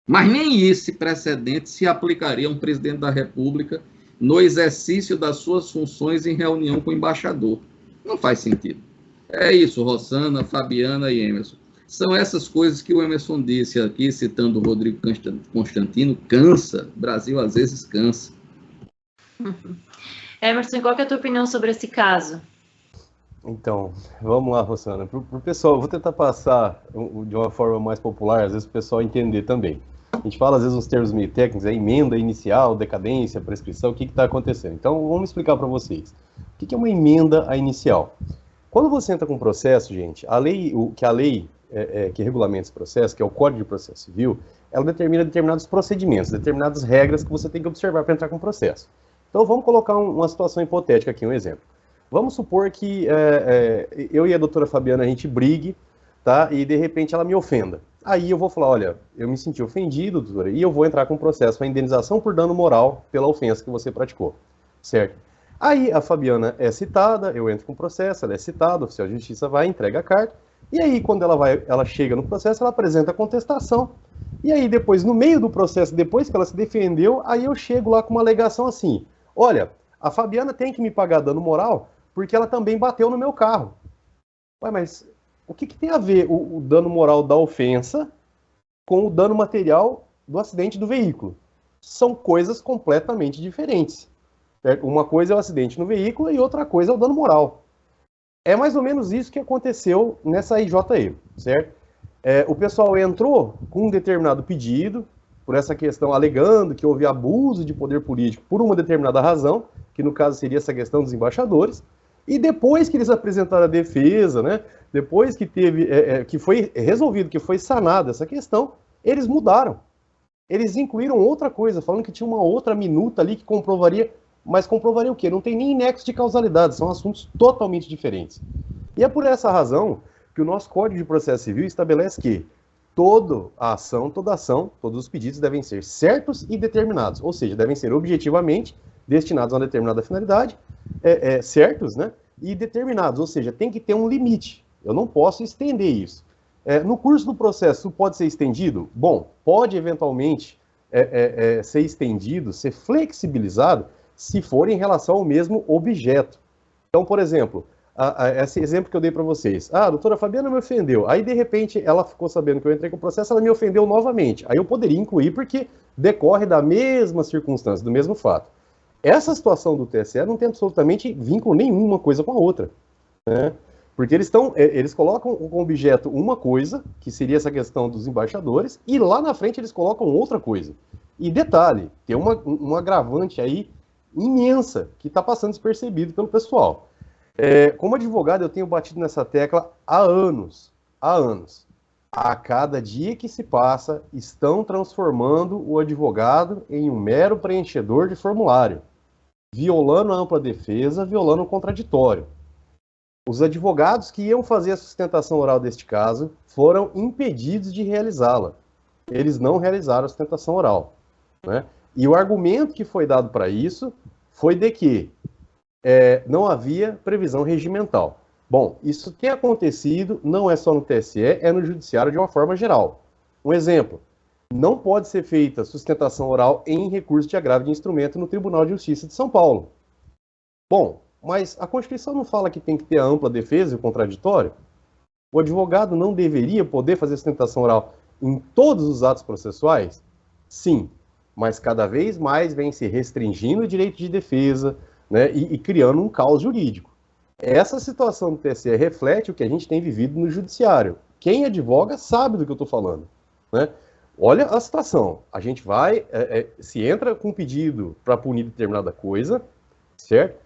Mas nem esse precedente se aplicaria a um presidente da República no exercício das suas funções em reunião com o embaixador. Não faz sentido. É isso, Rossana, Fabiana e Emerson. São essas coisas que o Emerson disse aqui, citando o Rodrigo Constantino, cansa. O Brasil, às vezes, cansa. Emerson, qual que é a tua opinião sobre esse caso? Então, vamos lá, Rossana. Para o pessoal, vou tentar passar de uma forma mais popular, às vezes, para o pessoal entender também. A gente fala, às vezes, uns termos meio técnicos, emenda inicial, decadência, prescrição, o que está acontecendo? Então, vamos explicar para vocês. O que é uma emenda inicial? Quando você entra com um processo, gente, a lei que regulamenta esse processo, que é o Código de Processo Civil, ela determina determinados procedimentos, determinadas regras que você tem que observar para entrar com o processo. Então, vamos colocar uma situação hipotética aqui, um exemplo. Vamos supor que eu e a doutora Fabiana, a gente brigue, tá? E, de repente, ela me ofenda. Aí eu vou falar, olha, eu me senti ofendido, doutora, e eu vou entrar com um processo para indenização por dano moral pela ofensa que você praticou, certo? Aí a Fabiana é citada, eu entro com o processo, ela é citada, o oficial de justiça vai, entrega a carta, e aí quando ela chega no processo, ela apresenta a contestação, e aí depois, no meio do processo, depois que ela se defendeu, aí eu chego lá com uma alegação assim, olha, a Fabiana tem que me pagar dano moral porque ela também bateu no meu carro. Ué, mas o que tem a ver o dano moral da ofensa com o dano material do acidente do veículo? São coisas completamente diferentes. Certo? Uma coisa é o acidente no veículo e outra coisa é o dano moral. É mais ou menos isso que aconteceu nessa IJE, certo? O pessoal entrou com um determinado pedido, por essa questão, alegando que houve abuso de poder político por uma determinada razão, que no caso seria essa questão dos embaixadores, e depois que eles apresentaram a defesa, né, depois que que foi resolvido, que foi sanada essa questão, eles mudaram. Eles incluíram outra coisa, falando que tinha uma outra minuta ali que comprovaria, mas comprovaria o quê? Não tem nem nexo de causalidade, são assuntos totalmente diferentes. E é por essa razão que o nosso Código de Processo Civil estabelece que toda ação, todos os pedidos devem ser certos e determinados, ou seja, devem ser objetivamente destinados a uma determinada finalidade, certos, né, e determinados, ou seja, tem que ter um limite, eu não posso estender isso. No curso do processo, pode ser estendido? Bom, pode eventualmente ser estendido, ser flexibilizado, se for em relação ao mesmo objeto. Então, por exemplo, esse exemplo que eu dei para vocês. A doutora Fabiana me ofendeu. Aí, de repente, ela ficou sabendo que eu entrei com o processo, ela me ofendeu novamente. Aí eu poderia incluir porque decorre da mesma circunstância, do mesmo fato. Essa situação do TSE não tem absolutamente vínculo nenhum uma coisa com a outra, né? Porque eles colocam como objeto uma coisa, que seria essa questão dos embaixadores, e lá na frente eles colocam outra coisa. E detalhe, tem uma agravante aí imensa que está passando despercebido pelo pessoal. Como advogado, eu tenho batido nessa tecla há anos. A cada dia que se passa, estão transformando o advogado em um mero preenchedor de formulário, violando a ampla defesa, violando o contraditório. Os advogados que iam fazer a sustentação oral deste caso foram impedidos de realizá-la. Eles não realizaram a sustentação oral, né? E o argumento que foi dado para isso foi de que não havia previsão regimental. Bom, isso tem acontecido, não é só no TSE, é no judiciário de uma forma geral. Um exemplo, não pode ser feita sustentação oral em recurso de agravo de instrumento no Tribunal de Justiça de São Paulo. Bom, mas a Constituição não fala que tem que ter a ampla defesa e o contraditório? O advogado não deveria poder fazer sustentação oral em todos os atos processuais? Sim, mas cada vez mais vem se restringindo o direito de defesa, né, e criando um caos jurídico. Essa situação do TSE reflete o que a gente tem vivido no judiciário. Quem advoga sabe do que eu estou falando, né? Olha a situação. A gente vai, se entra com um pedido para punir determinada coisa, certo?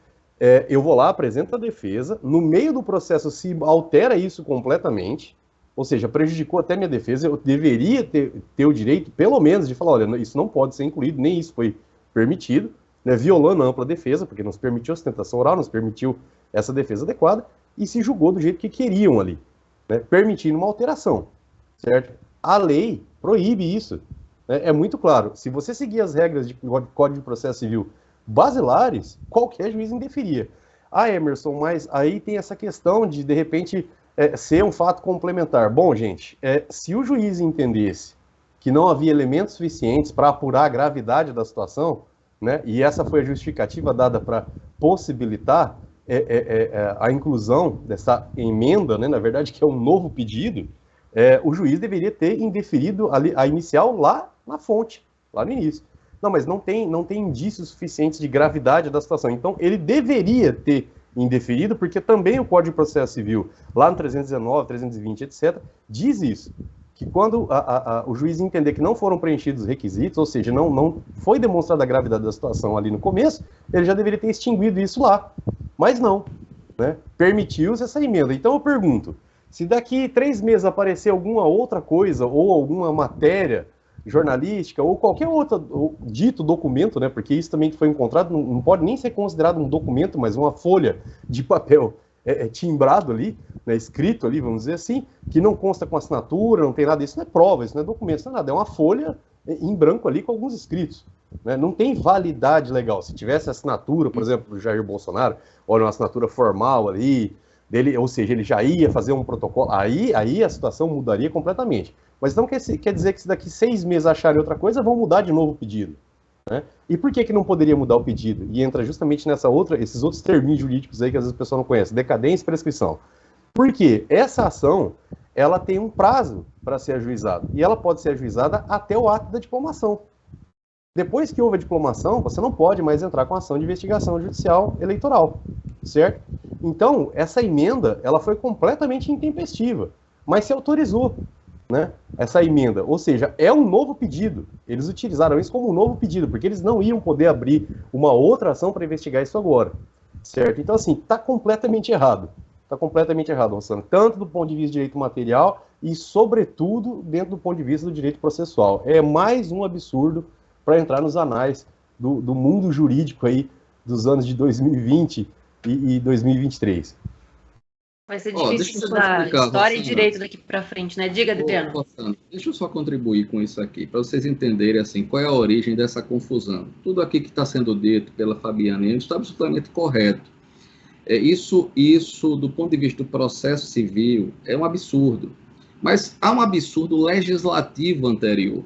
Eu vou lá, apresento a defesa, no meio do processo se altera isso completamente, ou seja, prejudicou até minha defesa, eu deveria ter o direito, pelo menos, de falar, olha, isso não pode ser incluído, nem isso foi permitido, né, violando a ampla defesa, porque não se permitiu a sustentação oral, não se permitiu essa defesa adequada, e se julgou do jeito que queriam ali, né, permitindo uma alteração, certo? A lei proíbe isso, né, é muito claro. Se você seguir as regras de Código de Processo Civil basilares, qualquer juiz indeferia. Emerson, mas aí tem essa questão de repente, ser um fato complementar. Bom, gente, se o juiz entendesse que não havia elementos suficientes para apurar a gravidade da situação, né, e essa foi a justificativa dada para possibilitar a inclusão dessa emenda, né, na verdade, que é um novo pedido, o juiz deveria ter indeferido a inicial lá na fonte, lá no início. Não, mas não tem indícios suficientes de gravidade da situação. Então, ele deveria ter indeferido, porque também o Código de Processo Civil, lá no 319, 320, etc., diz isso, que quando o juiz entender que não foram preenchidos os requisitos, ou seja, não foi demonstrada a gravidade da situação ali no começo, ele já deveria ter extinguido isso lá. Mas não, né? Permitiu-se essa emenda. Então, eu pergunto, se daqui 3 meses aparecer alguma outra coisa, ou alguma matéria jornalística, ou qualquer outro dito documento, né, porque isso também que foi encontrado não pode nem ser considerado um documento, mas uma folha de papel timbrado ali, né, escrito ali, vamos dizer assim, que não consta com assinatura, não tem nada, isso não é prova, isso não é documento, isso não é nada, é uma folha em branco ali com alguns escritos, né, não tem validade legal. Se tivesse assinatura, por exemplo, do Jair Bolsonaro, ou uma assinatura formal ali, dele, ou seja, ele já ia fazer um protocolo, aí a situação mudaria completamente. Mas então quer dizer que se daqui 6 meses acharem outra coisa, vão mudar de novo o pedido, né? E por que não poderia mudar o pedido? E entra justamente esses outros termos jurídicos aí que às vezes o pessoal não conhece, decadência e prescrição. Porque essa ação, ela tem um prazo para ser ajuizada, e ela pode ser ajuizada até o ato da diplomação. Depois que houve a diplomação, você não pode mais entrar com ação de investigação judicial eleitoral, certo? Então, essa emenda, ela foi completamente intempestiva, mas se autorizou, né, essa emenda, ou seja, é um novo pedido. Eles utilizaram isso como um novo pedido, porque eles não iam poder abrir uma outra ação para investigar isso agora, certo? Então, assim, está completamente errado, Rossano, tanto do ponto de vista de direito material e, sobretudo, dentro do ponto de vista do direito processual. É mais um absurdo para entrar nos anais do mundo jurídico aí dos anos de 2020 e 2023. Vai ser difícil estudar história e direito daqui para frente, né? Diga, Adriano. Deixa eu só contribuir com isso aqui, para vocês entenderem assim, qual é a origem dessa confusão. Tudo aqui que está sendo dito pela Fabiana está absolutamente correto. Isso, do ponto de vista do processo civil, é um absurdo. Mas há um absurdo legislativo anterior,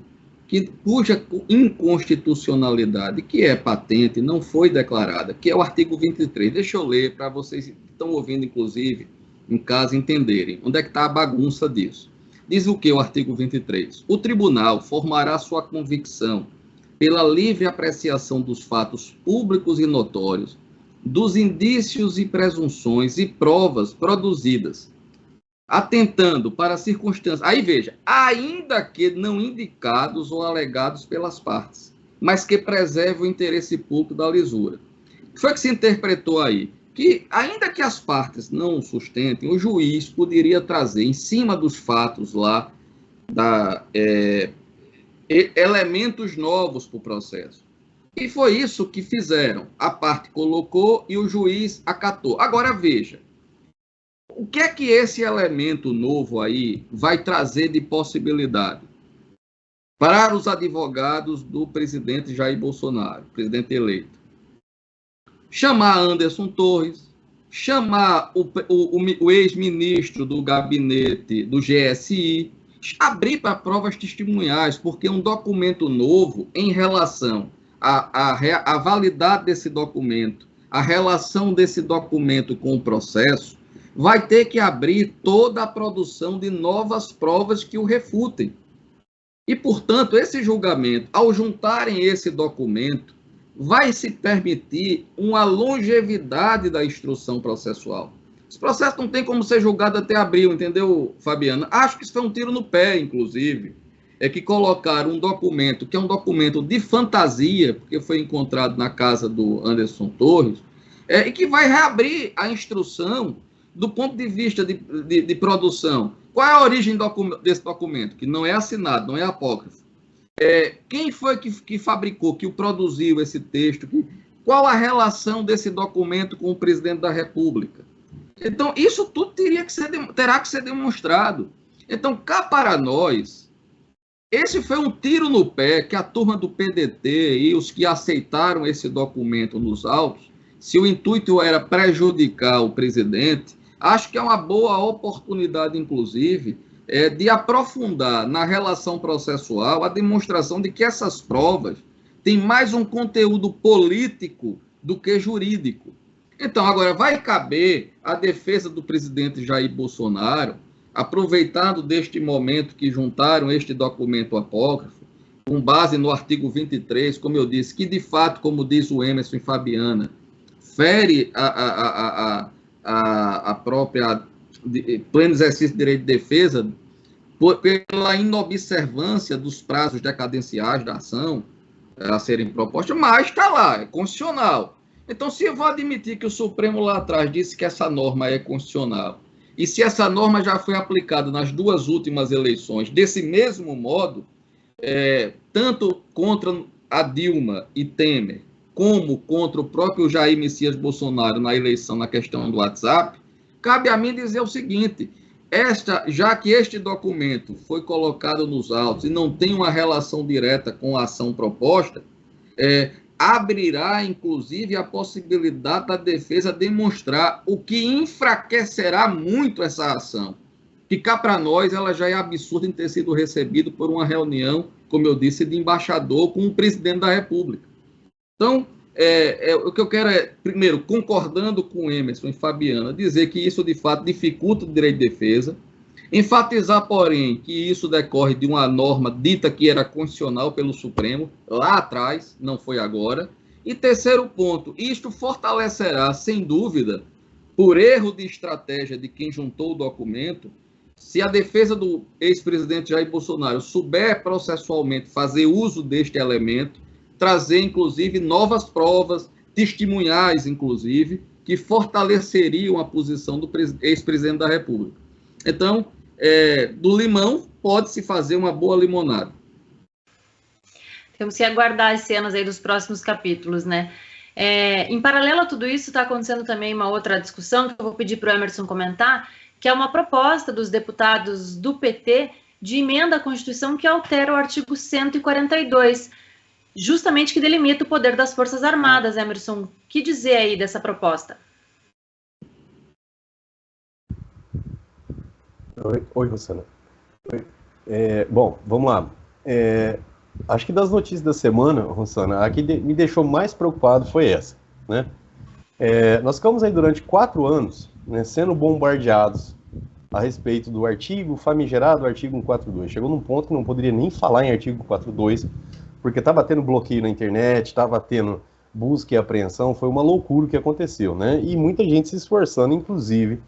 cuja inconstitucionalidade, que é patente, não foi declarada, que é o artigo 23. Deixa eu ler para vocês que estão ouvindo, inclusive, em casa, entenderem onde é que está a bagunça disso. Diz o que o artigo 23? O tribunal formará sua convicção pela livre apreciação dos fatos públicos e notórios, dos indícios e presunções e provas produzidas, atentando para circunstâncias, aí veja, ainda que não indicados ou alegados pelas partes, mas que preserve o interesse público da lisura. O que foi que se interpretou aí? Que, ainda que as partes não sustentem, o juiz poderia trazer, em cima dos fatos lá, elementos novos para o processo. E foi isso que fizeram. A parte colocou e o juiz acatou. Agora, veja, o que é que esse elemento novo aí vai trazer de possibilidade para os advogados do presidente Jair Bolsonaro, presidente eleito? Chamar Anderson Torres, chamar o ex-ministro do gabinete do GSI, abrir para provas testemunhais, porque um documento novo em relação à validade desse documento, a relação desse documento com o processo, vai ter que abrir toda a produção de novas provas que o refutem. E, portanto, esse julgamento, ao juntarem esse documento, vai se permitir uma longevidade da instrução processual. Esse processo não tem como ser julgado até abril, entendeu, Fabiana? Acho que isso foi um tiro no pé, inclusive. É que colocaram um documento, que é um documento de fantasia, porque foi encontrado na casa do Anderson Torres, e que vai reabrir a instrução do ponto de vista de produção. Qual é a origem desse documento? Que não é assinado, não é apócrifo. Quem foi que fabricou, que o produziu esse texto? Qual a relação desse documento com o presidente da República? Então, isso tudo terá que ser demonstrado. Então, cá para nós, esse foi um tiro no pé que a turma do PDT e os que aceitaram esse documento nos autos, se o intuito era prejudicar o presidente, acho que é uma boa oportunidade, inclusive, de aprofundar na relação processual a demonstração de que essas provas têm mais um conteúdo político do que jurídico. Então, agora, vai caber à defesa do presidente Jair Bolsonaro, aproveitando deste momento que juntaram este documento apócrifo, com base no artigo 23, como eu disse, que de fato, como diz o Emerson e Fabiana, fere a própria pleno exercício de direito de defesa pela inobservância dos prazos decadenciais da ação a serem propostas, mas está lá, é constitucional. Então, se eu vou admitir que o Supremo lá atrás disse que essa norma é constitucional, e se essa norma já foi aplicada nas duas últimas eleições desse mesmo modo, tanto contra a Dilma e Temer, como contra o próprio Jair Messias Bolsonaro na eleição, na questão do WhatsApp, cabe a mim dizer o seguinte: já que este documento foi colocado nos autos e não tem uma relação direta com a ação proposta, abrirá, inclusive, a possibilidade da defesa demonstrar o que enfraquecerá muito essa ação. Que cá para nós, ela já é absurda em ter sido recebido por uma reunião, como eu disse, de embaixador com o presidente da República. Então, o que eu quero primeiro, concordando com Emerson e Fabiana, dizer que isso, de fato, dificulta o direito de defesa, enfatizar, porém, que isso decorre de uma norma dita que era constitucional pelo Supremo, lá atrás, não foi agora. E terceiro ponto, isto fortalecerá, sem dúvida, por erro de estratégia de quem juntou o documento, se a defesa do ex-presidente Jair Bolsonaro souber processualmente fazer uso deste elemento, trazer, inclusive, novas provas, testemunhais, inclusive, que fortaleceriam a posição do ex-presidente da República. Então, do limão pode-se fazer uma boa limonada. Temos que aguardar as cenas aí dos próximos capítulos, né? Em paralelo a tudo isso, está acontecendo também uma outra discussão, que eu vou pedir para o Emerson comentar, que é uma proposta dos deputados do PT de emenda à Constituição que altera o artigo 142, justamente que delimita o poder das Forças Armadas. Emerson, o que dizer aí dessa proposta? Oi, Rosana. Bom, vamos lá. Acho que das notícias da semana, Rosana, a que me deixou mais preocupado foi essa, né? Nós ficamos aí durante 4 anos, né, sendo bombardeados a respeito do artigo famigerado, artigo 142. Chegou num ponto que não poderia nem falar em artigo 142, porque estava tendo bloqueio na internet, estava tendo busca e apreensão, foi uma loucura o que aconteceu, né? E muita gente se esforçando, inclusive,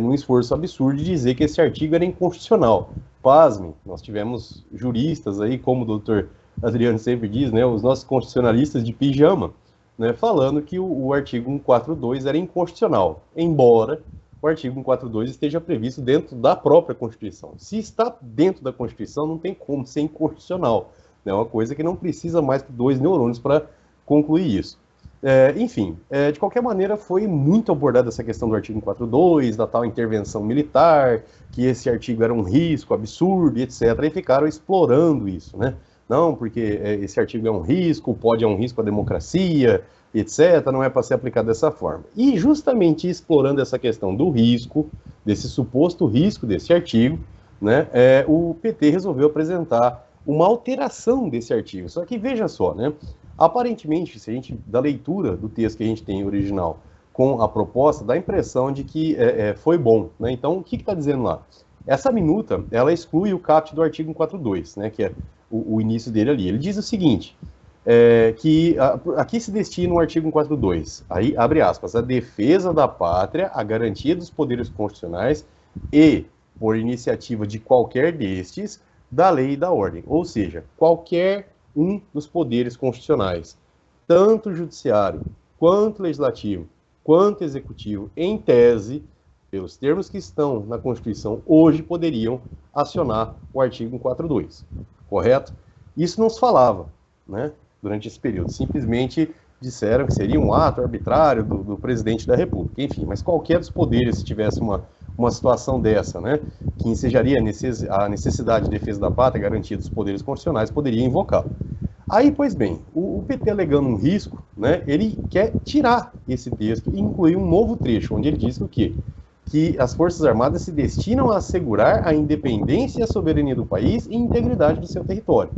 num esforço absurdo de dizer que esse artigo era inconstitucional. Pasmem, nós tivemos juristas aí, como o doutor Adriano sempre diz, né, os nossos constitucionalistas de pijama, né, falando que o artigo 142 era inconstitucional, embora o artigo 142 esteja previsto dentro da própria Constituição. Se está dentro da Constituição, não tem como ser inconstitucional. É uma coisa que não precisa mais que 2 neurônios para concluir isso. Enfim, de qualquer maneira, foi muito abordada essa questão do artigo 142, da tal intervenção militar, que esse artigo era um risco absurdo, etc. E ficaram explorando isso, né? Não, porque esse artigo é um risco à democracia, etc., não é para ser aplicado dessa forma. E justamente explorando essa questão do risco, desse suposto risco desse artigo, né, o PT resolveu apresentar uma alteração desse artigo. Só que veja só, né, aparentemente, se a gente, da leitura do texto que a gente tem original com a proposta, dá a impressão de que foi bom, né? Então, o que está dizendo lá? Essa minuta, ela exclui o caput do artigo 142, né, que é o início dele ali. Ele diz o seguinte, que aqui se destina o artigo 142, aí abre aspas, a defesa da pátria, a garantia dos poderes constitucionais e, por iniciativa de qualquer destes, da lei e da ordem. Ou seja, qualquer um dos poderes constitucionais, tanto o judiciário, quanto o legislativo, quanto o executivo, em tese, pelos termos que estão na Constituição, hoje poderiam acionar o artigo 142, correto? Isso não se falava, né, durante esse período. Simplesmente disseram que seria um ato arbitrário do presidente da República. Enfim, mas qualquer dos poderes, se tivesse uma situação dessa, né, que ensejaria a necessidade de defesa da pátria, garantia dos poderes constitucionais, poderia invocá-lo. Aí, pois bem, o PT alegando um risco, né, ele quer tirar esse texto e incluir um novo trecho, onde ele diz o quê? Que as Forças Armadas se destinam a assegurar a independência e a soberania do país e a integridade do seu território.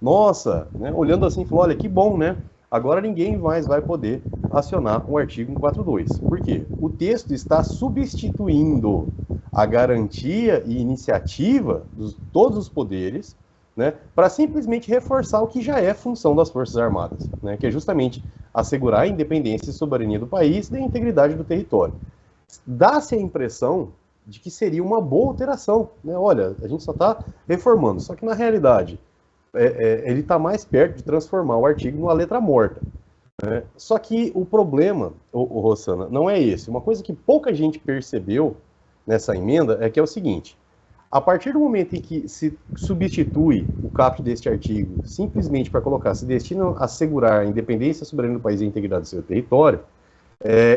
Nossa, né, olhando assim, falou, olha, que bom, né? Agora ninguém mais vai poder acionar o artigo 142. Por quê? O texto está substituindo a garantia e iniciativa de todos os poderes, né, para simplesmente reforçar o que já é função das Forças Armadas, né, que é justamente assegurar a independência e soberania do país e a integridade do território. Dá-se a impressão de que seria uma boa alteração, né? Olha, a gente só está reformando, só que na realidade ele está mais perto de transformar o artigo numa letra morta, né? Só que o problema, Rosana, não é esse. Uma coisa que pouca gente percebeu nessa emenda é que é o seguinte: a partir do momento em que se substitui o caput deste artigo simplesmente para colocar se destina a assegurar a independência soberana do país e a integridade do seu território,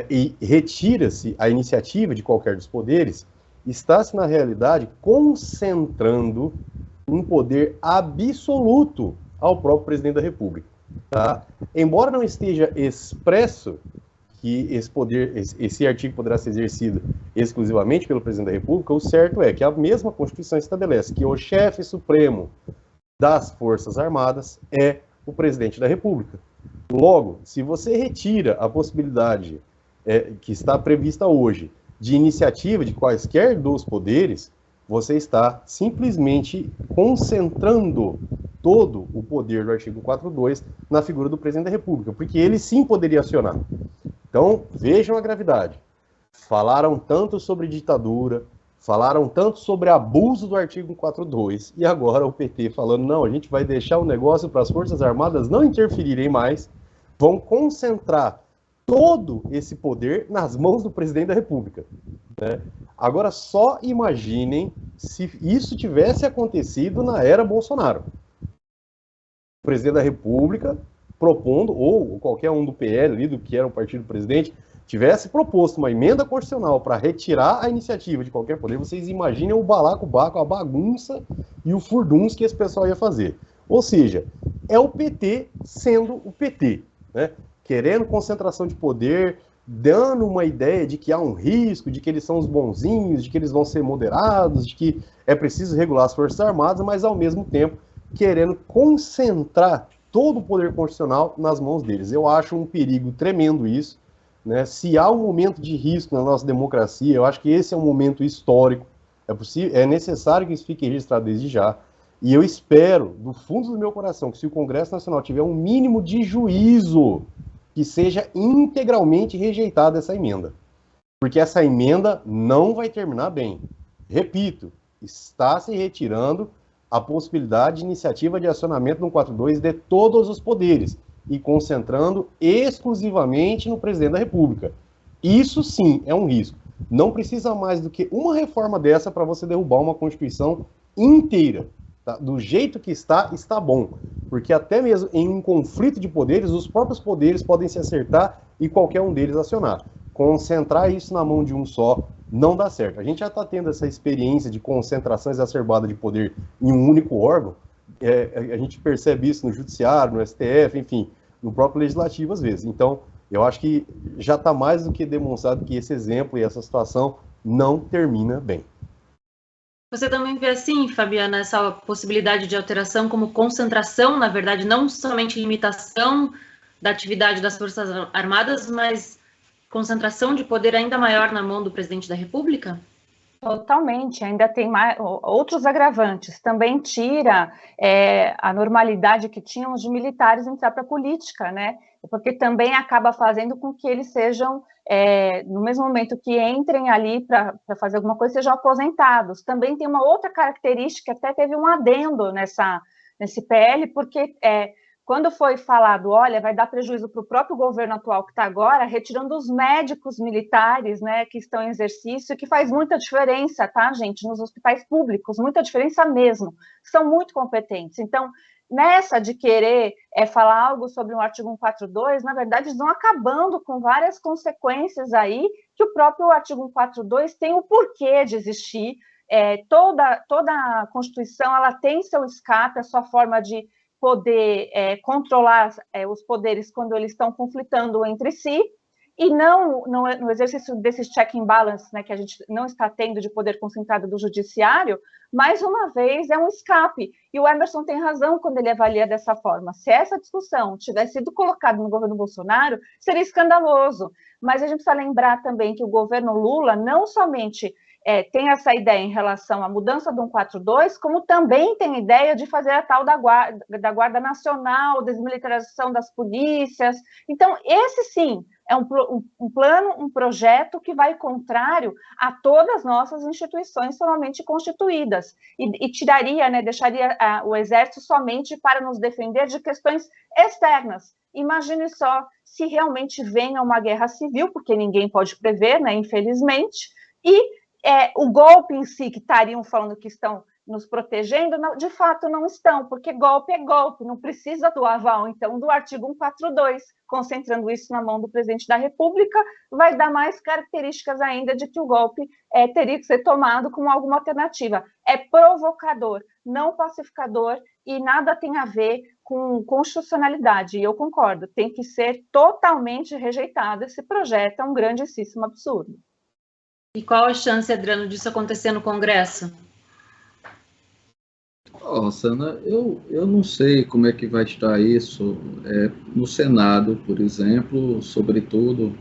e retira-se a iniciativa de qualquer dos poderes, está-se, na realidade, concentrando um poder absoluto ao próprio presidente da República. Tá? Embora não esteja expresso que esse artigo poderá ser exercido exclusivamente pelo presidente da República, o certo é que a mesma Constituição estabelece que o chefe supremo das Forças Armadas é o presidente da República. Logo, se você retira a possibilidade que está prevista hoje de iniciativa de quaisquer dos poderes, você está simplesmente concentrando todo o poder do artigo 142 na figura do presidente da República, porque ele sim poderia acionar. Então, vejam a gravidade. Falaram tanto sobre ditadura, falaram tanto sobre abuso do artigo 142, e agora o PT falando, não, a gente vai deixar o negócio para as Forças Armadas não interferirem mais, vão concentrar todo esse poder nas mãos do presidente da República, né? Agora, só imaginem se isso tivesse acontecido na era Bolsonaro. O presidente da República propondo, ou qualquer um do PL, ali, do que era o partido do presidente, tivesse proposto uma emenda constitucional para retirar a iniciativa de qualquer poder, vocês imaginem o balacobaco, a bagunça e o furdunço que esse pessoal ia fazer. Ou seja, é o PT sendo o PT, né? Querendo concentração de poder, dando uma ideia de que há um risco, de que eles são os bonzinhos, de que eles vão ser moderados, de que é preciso regular as Forças Armadas, mas ao mesmo tempo querendo concentrar todo o poder constitucional nas mãos deles. Eu acho um perigo tremendo isso, né? Se há um momento de risco na nossa democracia, eu acho que esse é um momento histórico, é necessário que isso fique registrado desde já, e eu espero, do fundo do meu coração, que se o Congresso Nacional tiver um mínimo de juízo, que seja integralmente rejeitada essa emenda, porque essa emenda não vai terminar bem. Repito, está se retirando a possibilidade de iniciativa de acionamento no 142 de todos os poderes e concentrando exclusivamente no presidente da República. Isso sim é um risco. Não precisa mais do que uma reforma dessa para você derrubar uma Constituição inteira. Tá? Do jeito que está bom. Porque até mesmo em um conflito de poderes, os próprios poderes podem se acertar e qualquer um deles acionar. Concentrar isso na mão de um só não dá certo. A gente já está tendo essa experiência de concentração exacerbada de poder em um único órgão. A gente percebe isso no Judiciário, no STF, enfim, no próprio Legislativo às vezes. Então, eu acho que já está mais do que demonstrado que esse exemplo e essa situação não termina bem. Você também vê assim, Fabiana, essa possibilidade de alteração como concentração, na verdade, não somente limitação da atividade das Forças Armadas, mas concentração de poder ainda maior na mão do presidente da República? Totalmente, ainda tem outros agravantes. Também tira a normalidade que tinham os militares entrar para a política, né? Porque também acaba fazendo com que eles sejam, no mesmo momento que entrem ali para fazer alguma coisa, sejam aposentados. Também tem uma outra característica, até teve um adendo nesse PL, porque quando foi falado, olha, vai dar prejuízo para o próprio governo atual que está agora, retirando os médicos militares, né, que estão em exercício, que faz muita diferença, tá, gente, nos hospitais públicos, muita diferença mesmo, são muito competentes. Então, nessa de querer falar algo sobre o artigo 142, na verdade, eles vão acabando com várias consequências aí, que o próprio artigo 142 tem o porquê de existir. Toda a Constituição, ela tem seu escape, a sua forma de poder controlar os poderes quando eles estão conflitando entre si, e não no exercício desses check and balance, né, que a gente não está tendo de poder concentrado do judiciário, mais uma vez é um escape. E o Emerson tem razão quando ele avalia dessa forma. Se essa discussão tivesse sido colocada no governo Bolsonaro, seria escandaloso. Mas a gente precisa lembrar também que o governo Lula não somente tem essa ideia em relação à mudança do 142, como também tem ideia de fazer a tal da Guarda Nacional, desmilitarização das polícias. Então, esse sim é um plano, um projeto que vai contrário a todas as nossas instituições formalmente constituídas e tiraria, né, deixaria o Exército somente para nos defender de questões externas. Imagine só se realmente venha uma guerra civil, porque ninguém pode prever, né, infelizmente, e o golpe em si, que estariam falando que estão nos protegendo, não, de fato não estão, porque golpe é golpe, não precisa do aval, então, do artigo 142, concentrando isso na mão do presidente da República, vai dar mais características ainda de que o golpe teria que ser tomado como alguma alternativa. É provocador, não pacificador, e nada tem a ver com constitucionalidade, e eu concordo, tem que ser totalmente rejeitado. Esse projeto é um grandíssimo absurdo. E qual a chance, Adriano, disso acontecer no Congresso? Rosana, eu não sei como é que vai estar isso no Senado, por exemplo, sobretudo.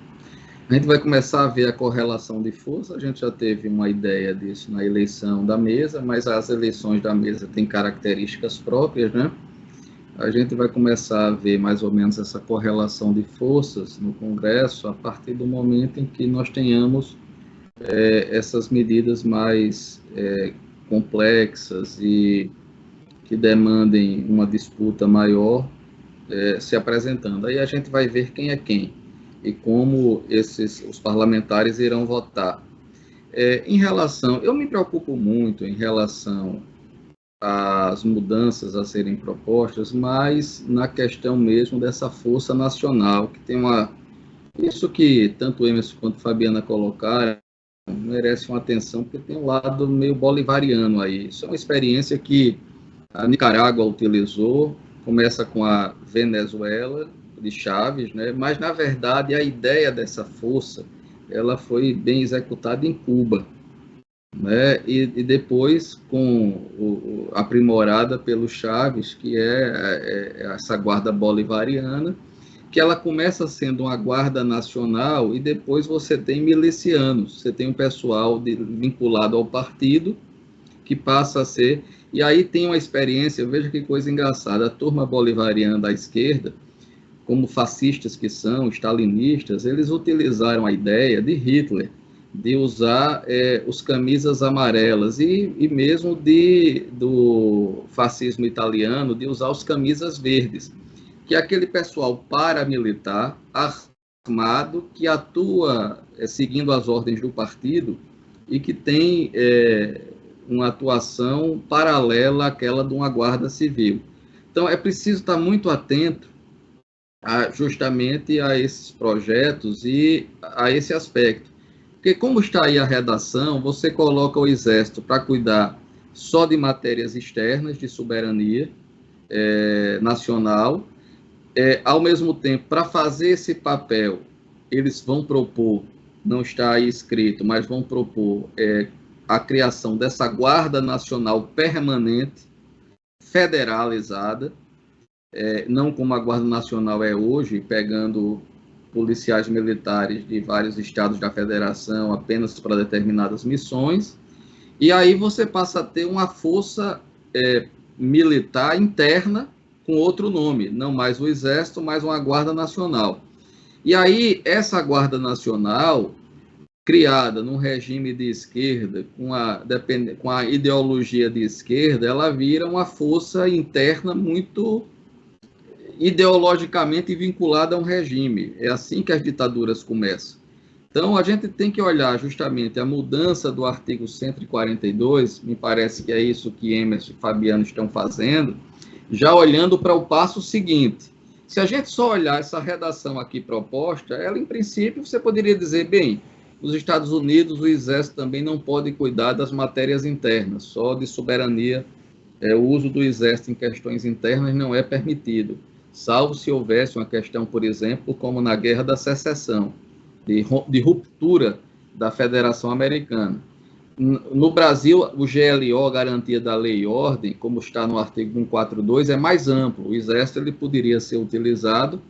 A gente vai começar a ver a correlação de força, a gente já teve uma ideia disso na eleição da mesa, mas as eleições da mesa têm características próprias, né? A gente vai começar a ver mais ou menos essa correlação de forças no Congresso a partir do momento em que nós tenhamos essas medidas mais complexas e que demandem uma disputa maior se apresentando. Aí a gente vai ver quem é quem e como os parlamentares irão votar. Em relação, eu me preocupo muito em relação às mudanças a serem propostas, mas na questão mesmo dessa força nacional, que tem isso que tanto Emerson quanto Fabiana colocaram, merece uma atenção, porque tem um lado meio bolivariano aí. Isso é uma experiência que a Nicarágua utilizou, começa com a Venezuela, de Chávez, né? Mas, na verdade, a ideia dessa força ela foi bem executada em Cuba. né? E depois aprimorada pelo Chaves, que é essa guarda bolivariana, que ela começa sendo uma guarda nacional e depois você tem milicianos, você tem um pessoal vinculado ao partido que passa a ser... E aí tem uma experiência, veja que coisa engraçada, a turma bolivariana da esquerda, como fascistas que são, stalinistas, eles utilizaram a ideia de Hitler de usar os camisas amarelas e mesmo do fascismo italiano de usar os camisas verdes, que é aquele pessoal paramilitar, armado, que atua seguindo as ordens do partido e que tem uma atuação paralela àquela de uma guarda civil. Então, é preciso estar muito atento justamente a esses projetos e a esse aspecto. Porque, como está aí a redação, você coloca o Exército para cuidar só de matérias externas, de soberania nacional. Ao mesmo tempo, para fazer esse papel, eles vão propor, não está aí escrito, mas vão propor a criação dessa Guarda Nacional Permanente, federalizada, não como a Guarda Nacional é hoje, pegando policiais militares de vários estados da federação apenas para determinadas missões, e aí você passa a ter uma força militar interna com outro nome, não mais o Exército, mas uma Guarda Nacional. E aí essa Guarda Nacional, criada num regime de esquerda, com a ideologia de esquerda, ela vira uma força interna muito ideologicamente vinculada a um regime. É assim que as ditaduras começam. Então, a gente tem que olhar justamente a mudança do artigo 142, me parece que é isso que Emerson e Fabiano estão fazendo, já olhando para o passo seguinte. Se a gente só olhar essa redação aqui proposta, ela, em princípio, você poderia dizer, bem, nos Estados Unidos, o Exército também não pode cuidar das matérias internas, só de soberania, o uso do Exército em questões internas não é permitido, salvo se houvesse uma questão, por exemplo, como na Guerra da Secessão, de ruptura da Federação Americana. No Brasil, o GLO, Garantia da Lei e Ordem, como está no artigo 142, é mais amplo. O Exército ele poderia ser utilizado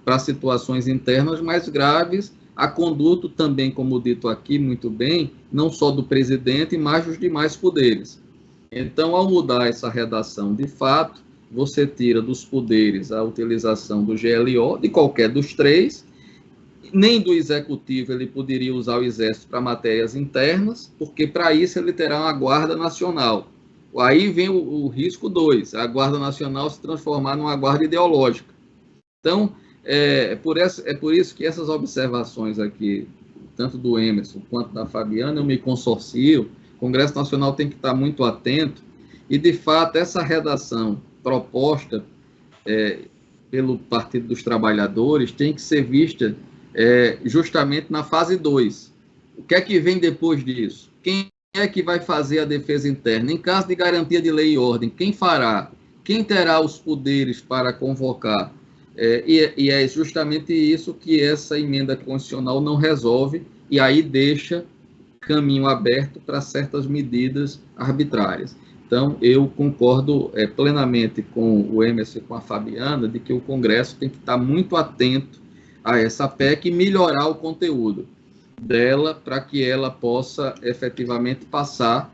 para situações internas mais graves, a conduto também, como dito aqui muito bem, não só do presidente, mas dos demais poderes. Então, ao mudar essa redação de fato, você tira dos poderes a utilização do GLO, de qualquer dos três, nem do executivo ele poderia usar o Exército para matérias internas, porque para isso ele terá uma Guarda Nacional. Aí vem o risco 2, a Guarda Nacional se transformar numa guarda ideológica. Então, é por isso que essas observações aqui, tanto do Emerson quanto da Fabiana, eu me consorcio, o Congresso Nacional tem que estar muito atento, e de fato essa redação proposta pelo Partido dos Trabalhadores tem que ser vista justamente na fase 2. O que é que vem depois disso? Quem é que vai fazer a defesa interna? Em caso de garantia de lei e ordem, quem fará? Quem terá os poderes para convocar? E é justamente isso que essa emenda constitucional não resolve, e aí deixa caminho aberto para certas medidas arbitrárias. Então, eu concordo plenamente com o Emerson e com a Fabiana de que o Congresso tem que estar muito atento a essa PEC e melhorar o conteúdo dela para que ela possa efetivamente passar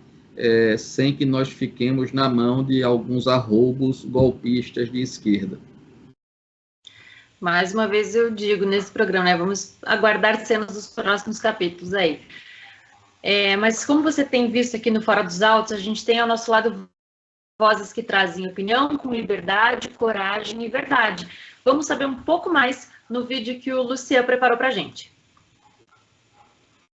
sem que nós fiquemos na mão de alguns arroubos golpistas de esquerda. Mais uma vez eu digo nesse programa, né? Vamos aguardar cenas dos próximos capítulos aí. Mas como você tem visto aqui no Fora dos Autos, a gente tem ao nosso lado vozes que trazem opinião com liberdade, coragem e verdade. Vamos saber um pouco mais no vídeo que o Luciano preparou para a gente.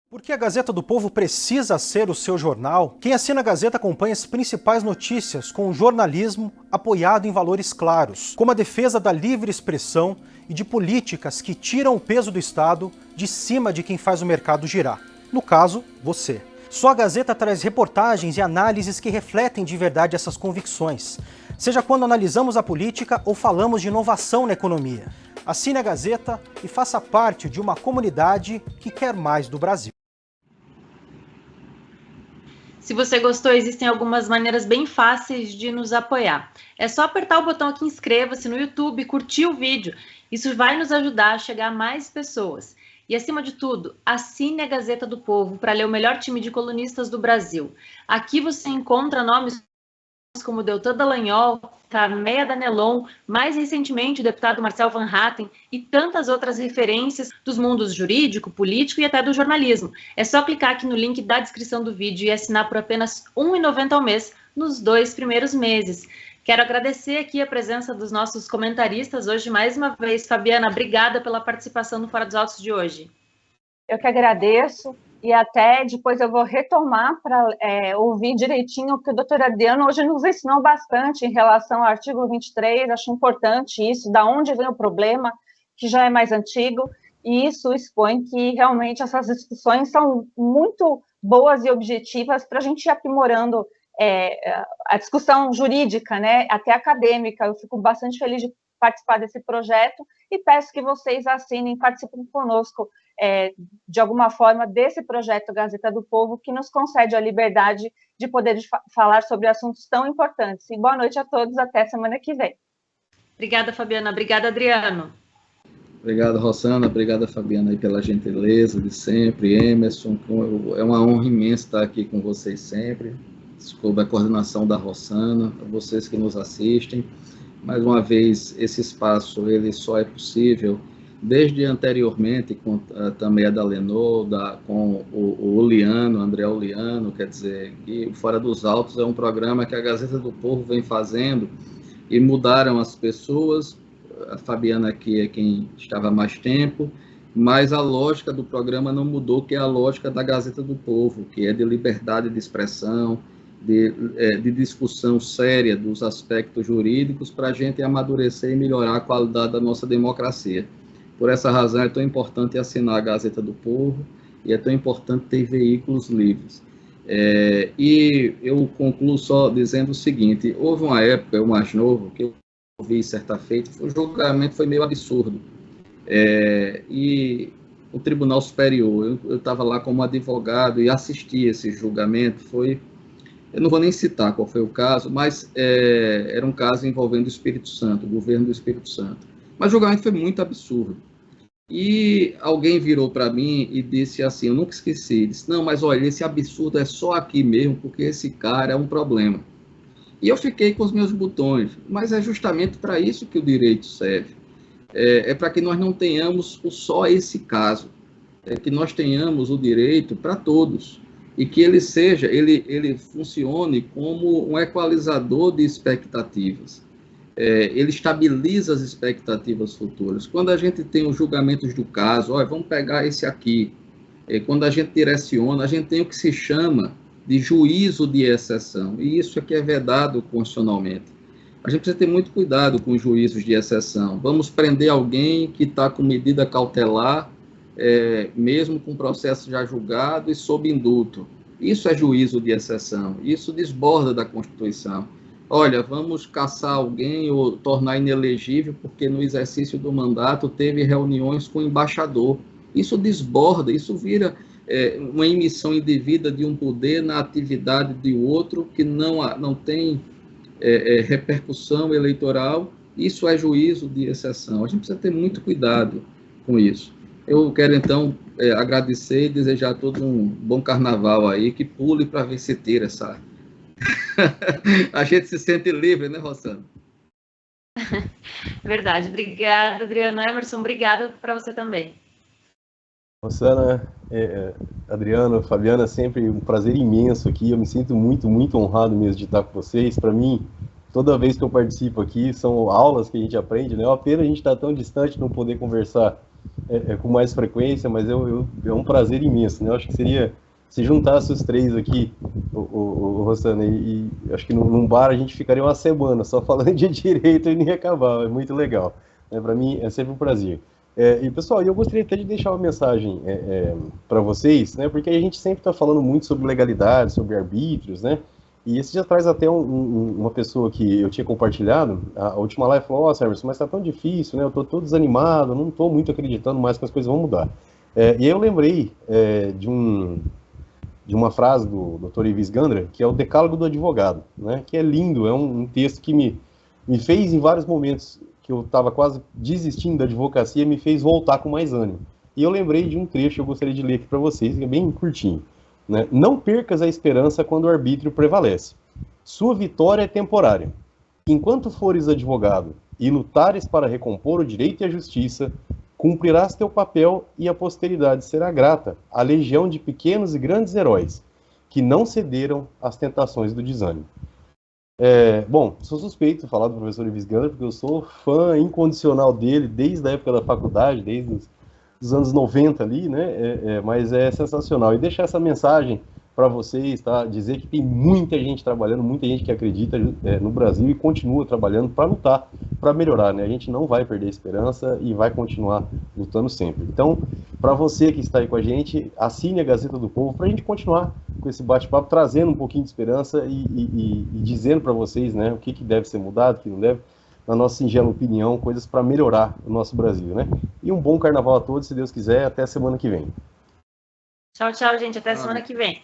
Porque a Gazeta do Povo precisa ser o seu jornal, quem assina a Gazeta acompanha as principais notícias com um jornalismo apoiado em valores claros, como a defesa da livre expressão e de políticas que tiram o peso do Estado de cima de quem faz o mercado girar. No caso, você. Só a Gazeta traz reportagens e análises que refletem de verdade essas convicções, seja quando analisamos a política ou falamos de inovação na economia. Assine a Gazeta e faça parte de uma comunidade que quer mais do Brasil. Se você gostou, existem algumas maneiras bem fáceis de nos apoiar. É só apertar o botão aqui, inscreva-se no YouTube, curtir o vídeo. Isso vai nos ajudar a chegar a mais pessoas. E, acima de tudo, assine a Gazeta do Povo para ler o melhor time de colunistas do Brasil. Aqui você encontra nomes como Deltan Dallagnol, Carmeia Danelon, mais recentemente o deputado Marcel Van Hatten e tantas outras referências dos mundos jurídico, político e até do jornalismo. É só clicar aqui no link da descrição do vídeo e assinar por apenas R$ 1,90 ao mês nos 2 primeiros meses. Quero agradecer aqui a presença dos nossos comentaristas hoje mais uma vez. Fabiana, obrigada pela participação no Fora dos Autos de hoje. Eu que agradeço. E até depois eu vou retomar para ouvir direitinho o que o doutor Adriano hoje nos ensinou bastante em relação ao artigo 23, acho importante isso, da onde vem o problema, que já é mais antigo, e isso expõe que realmente essas discussões são muito boas e objetivas para a gente ir aprimorando a discussão jurídica, né, até acadêmica. Eu fico bastante feliz de participar desse projeto e peço que vocês assinem, participem conosco de alguma forma desse projeto Gazeta do Povo, que nos concede a liberdade de poder falar sobre assuntos tão importantes. E boa noite a todos, até semana que vem. Obrigada, Fabiana. Obrigada, Adriano. Obrigado, Rossana. Obrigada, Fabiana, aí pela gentileza de sempre. Emerson, é uma honra imensa estar aqui com vocês sempre, sob a coordenação da Rossana, a vocês que nos assistem. Mais uma vez, esse espaço ele só é possível desde anteriormente, com também a Dallagnol, com o Uliano, André Uliano, quer dizer, que o Fora dos Autos é um programa que a Gazeta do Povo vem fazendo e mudaram as pessoas. A Fabiana aqui é quem estava há mais tempo, mas a lógica do programa não mudou, que é a lógica da Gazeta do Povo, que é de liberdade de expressão, de discussão séria dos aspectos jurídicos para a gente amadurecer e melhorar a qualidade da nossa democracia. Por essa razão é tão importante assinar a Gazeta do Povo e é tão importante ter veículos livres. E eu concluo só dizendo o seguinte: houve uma época, eu mais novo, que eu vi certa feita, o julgamento foi meio absurdo. E o Tribunal Superior, eu estava lá como advogado e assisti esse julgamento, eu não vou nem citar qual foi o caso, mas era um caso envolvendo o Espírito Santo, o governo do Espírito Santo. Mas o julgamento foi muito absurdo. E alguém virou para mim e disse assim, eu nunca esqueci, disse, não, mas olha, esse absurdo é só aqui mesmo, porque esse cara é um problema. E eu fiquei com os meus botões, mas é justamente para isso que o direito serve. É para que nós não tenhamos só esse caso, que nós tenhamos o direito para todos, e que ele funcione como um equalizador de expectativas. Ele estabiliza as expectativas futuras. Quando a gente tem os julgamentos do caso, olha, vamos pegar esse aqui, quando a gente direciona, a gente tem o que se chama de juízo de exceção, e isso aqui é vedado constitucionalmente. A gente precisa ter muito cuidado com os juízos de exceção. Vamos prender alguém que está com medida cautelar, mesmo com processo já julgado e sob indulto. Isso é juízo de exceção, isso desborda da Constituição. Olha, vamos caçar alguém ou tornar inelegível porque no exercício do mandato teve reuniões com o embaixador. Isso desborda, isso vira uma emissão indevida de um poder na atividade de outro que não tem repercussão eleitoral. Isso é juízo de exceção. A gente precisa ter muito cuidado com isso. Eu quero, então, agradecer e desejar a todos um bom carnaval aí, que pule para ver se tira essa... A gente se sente livre, né, Rossana? Verdade. Obrigada, Adriano. Emerson, obrigada para você também. Rossana, Adriano, Fabiana, sempre um prazer imenso aqui. Eu me sinto muito, muito honrado mesmo de estar com vocês. Para mim, toda vez que eu participo aqui, são aulas que a gente aprende, né? É uma pena a gente estar tão distante, não poder conversar com mais frequência, mas é um prazer imenso, né? Eu acho que seria... Se juntasse os três aqui, o Rossana, e acho que num bar a gente ficaria uma semana só falando de direito e nem acabar, é muito legal. Para mim é sempre um prazer. E pessoal, eu gostaria até de deixar uma mensagem para vocês, né, porque a gente sempre está falando muito sobre legalidade, sobre arbítrios, né, e esse já traz até uma pessoa que eu tinha compartilhado, a última live falou, nossa, Emerson, mas está tão difícil, né, eu estou todo desanimado, não estou muito acreditando mais que as coisas vão mudar. E aí eu lembrei de de uma frase do Dr. Ives Gandra, que é o Decálogo do Advogado, né? Que é lindo, é um texto que me fez, em vários momentos que eu estava quase desistindo da advocacia, me fez voltar com mais ânimo. E eu lembrei de um trecho que eu gostaria de ler aqui para vocês, que é bem curtinho, né? Não percas a esperança quando o arbítrio prevalece. Sua vitória é temporária. Enquanto fores advogado e lutares para recompor o direito e a justiça, cumprirás teu papel e a posteridade será grata à legião de pequenos e grandes heróis que não cederam às tentações do desânimo. Bom, sou suspeito de falar do professor Ives Gandra, porque eu sou fã incondicional dele desde a época da faculdade, desde os anos 90 ali, né? Mas é sensacional. E deixar essa mensagem para vocês, tá? Dizer que tem muita gente trabalhando, muita gente que acredita no Brasil e continua trabalhando para lutar, para melhorar, né? A gente não vai perder a esperança e vai continuar lutando sempre. Então, para você que está aí com a gente, assine a Gazeta do Povo para a gente continuar com esse bate-papo, trazendo um pouquinho de esperança e dizendo para vocês, né, o que deve ser mudado, o que não deve, na nossa singela opinião, coisas para melhorar o nosso Brasil, né? E um bom carnaval a todos, se Deus quiser, até a semana que vem. Tchau, tchau, gente, até a semana que vem.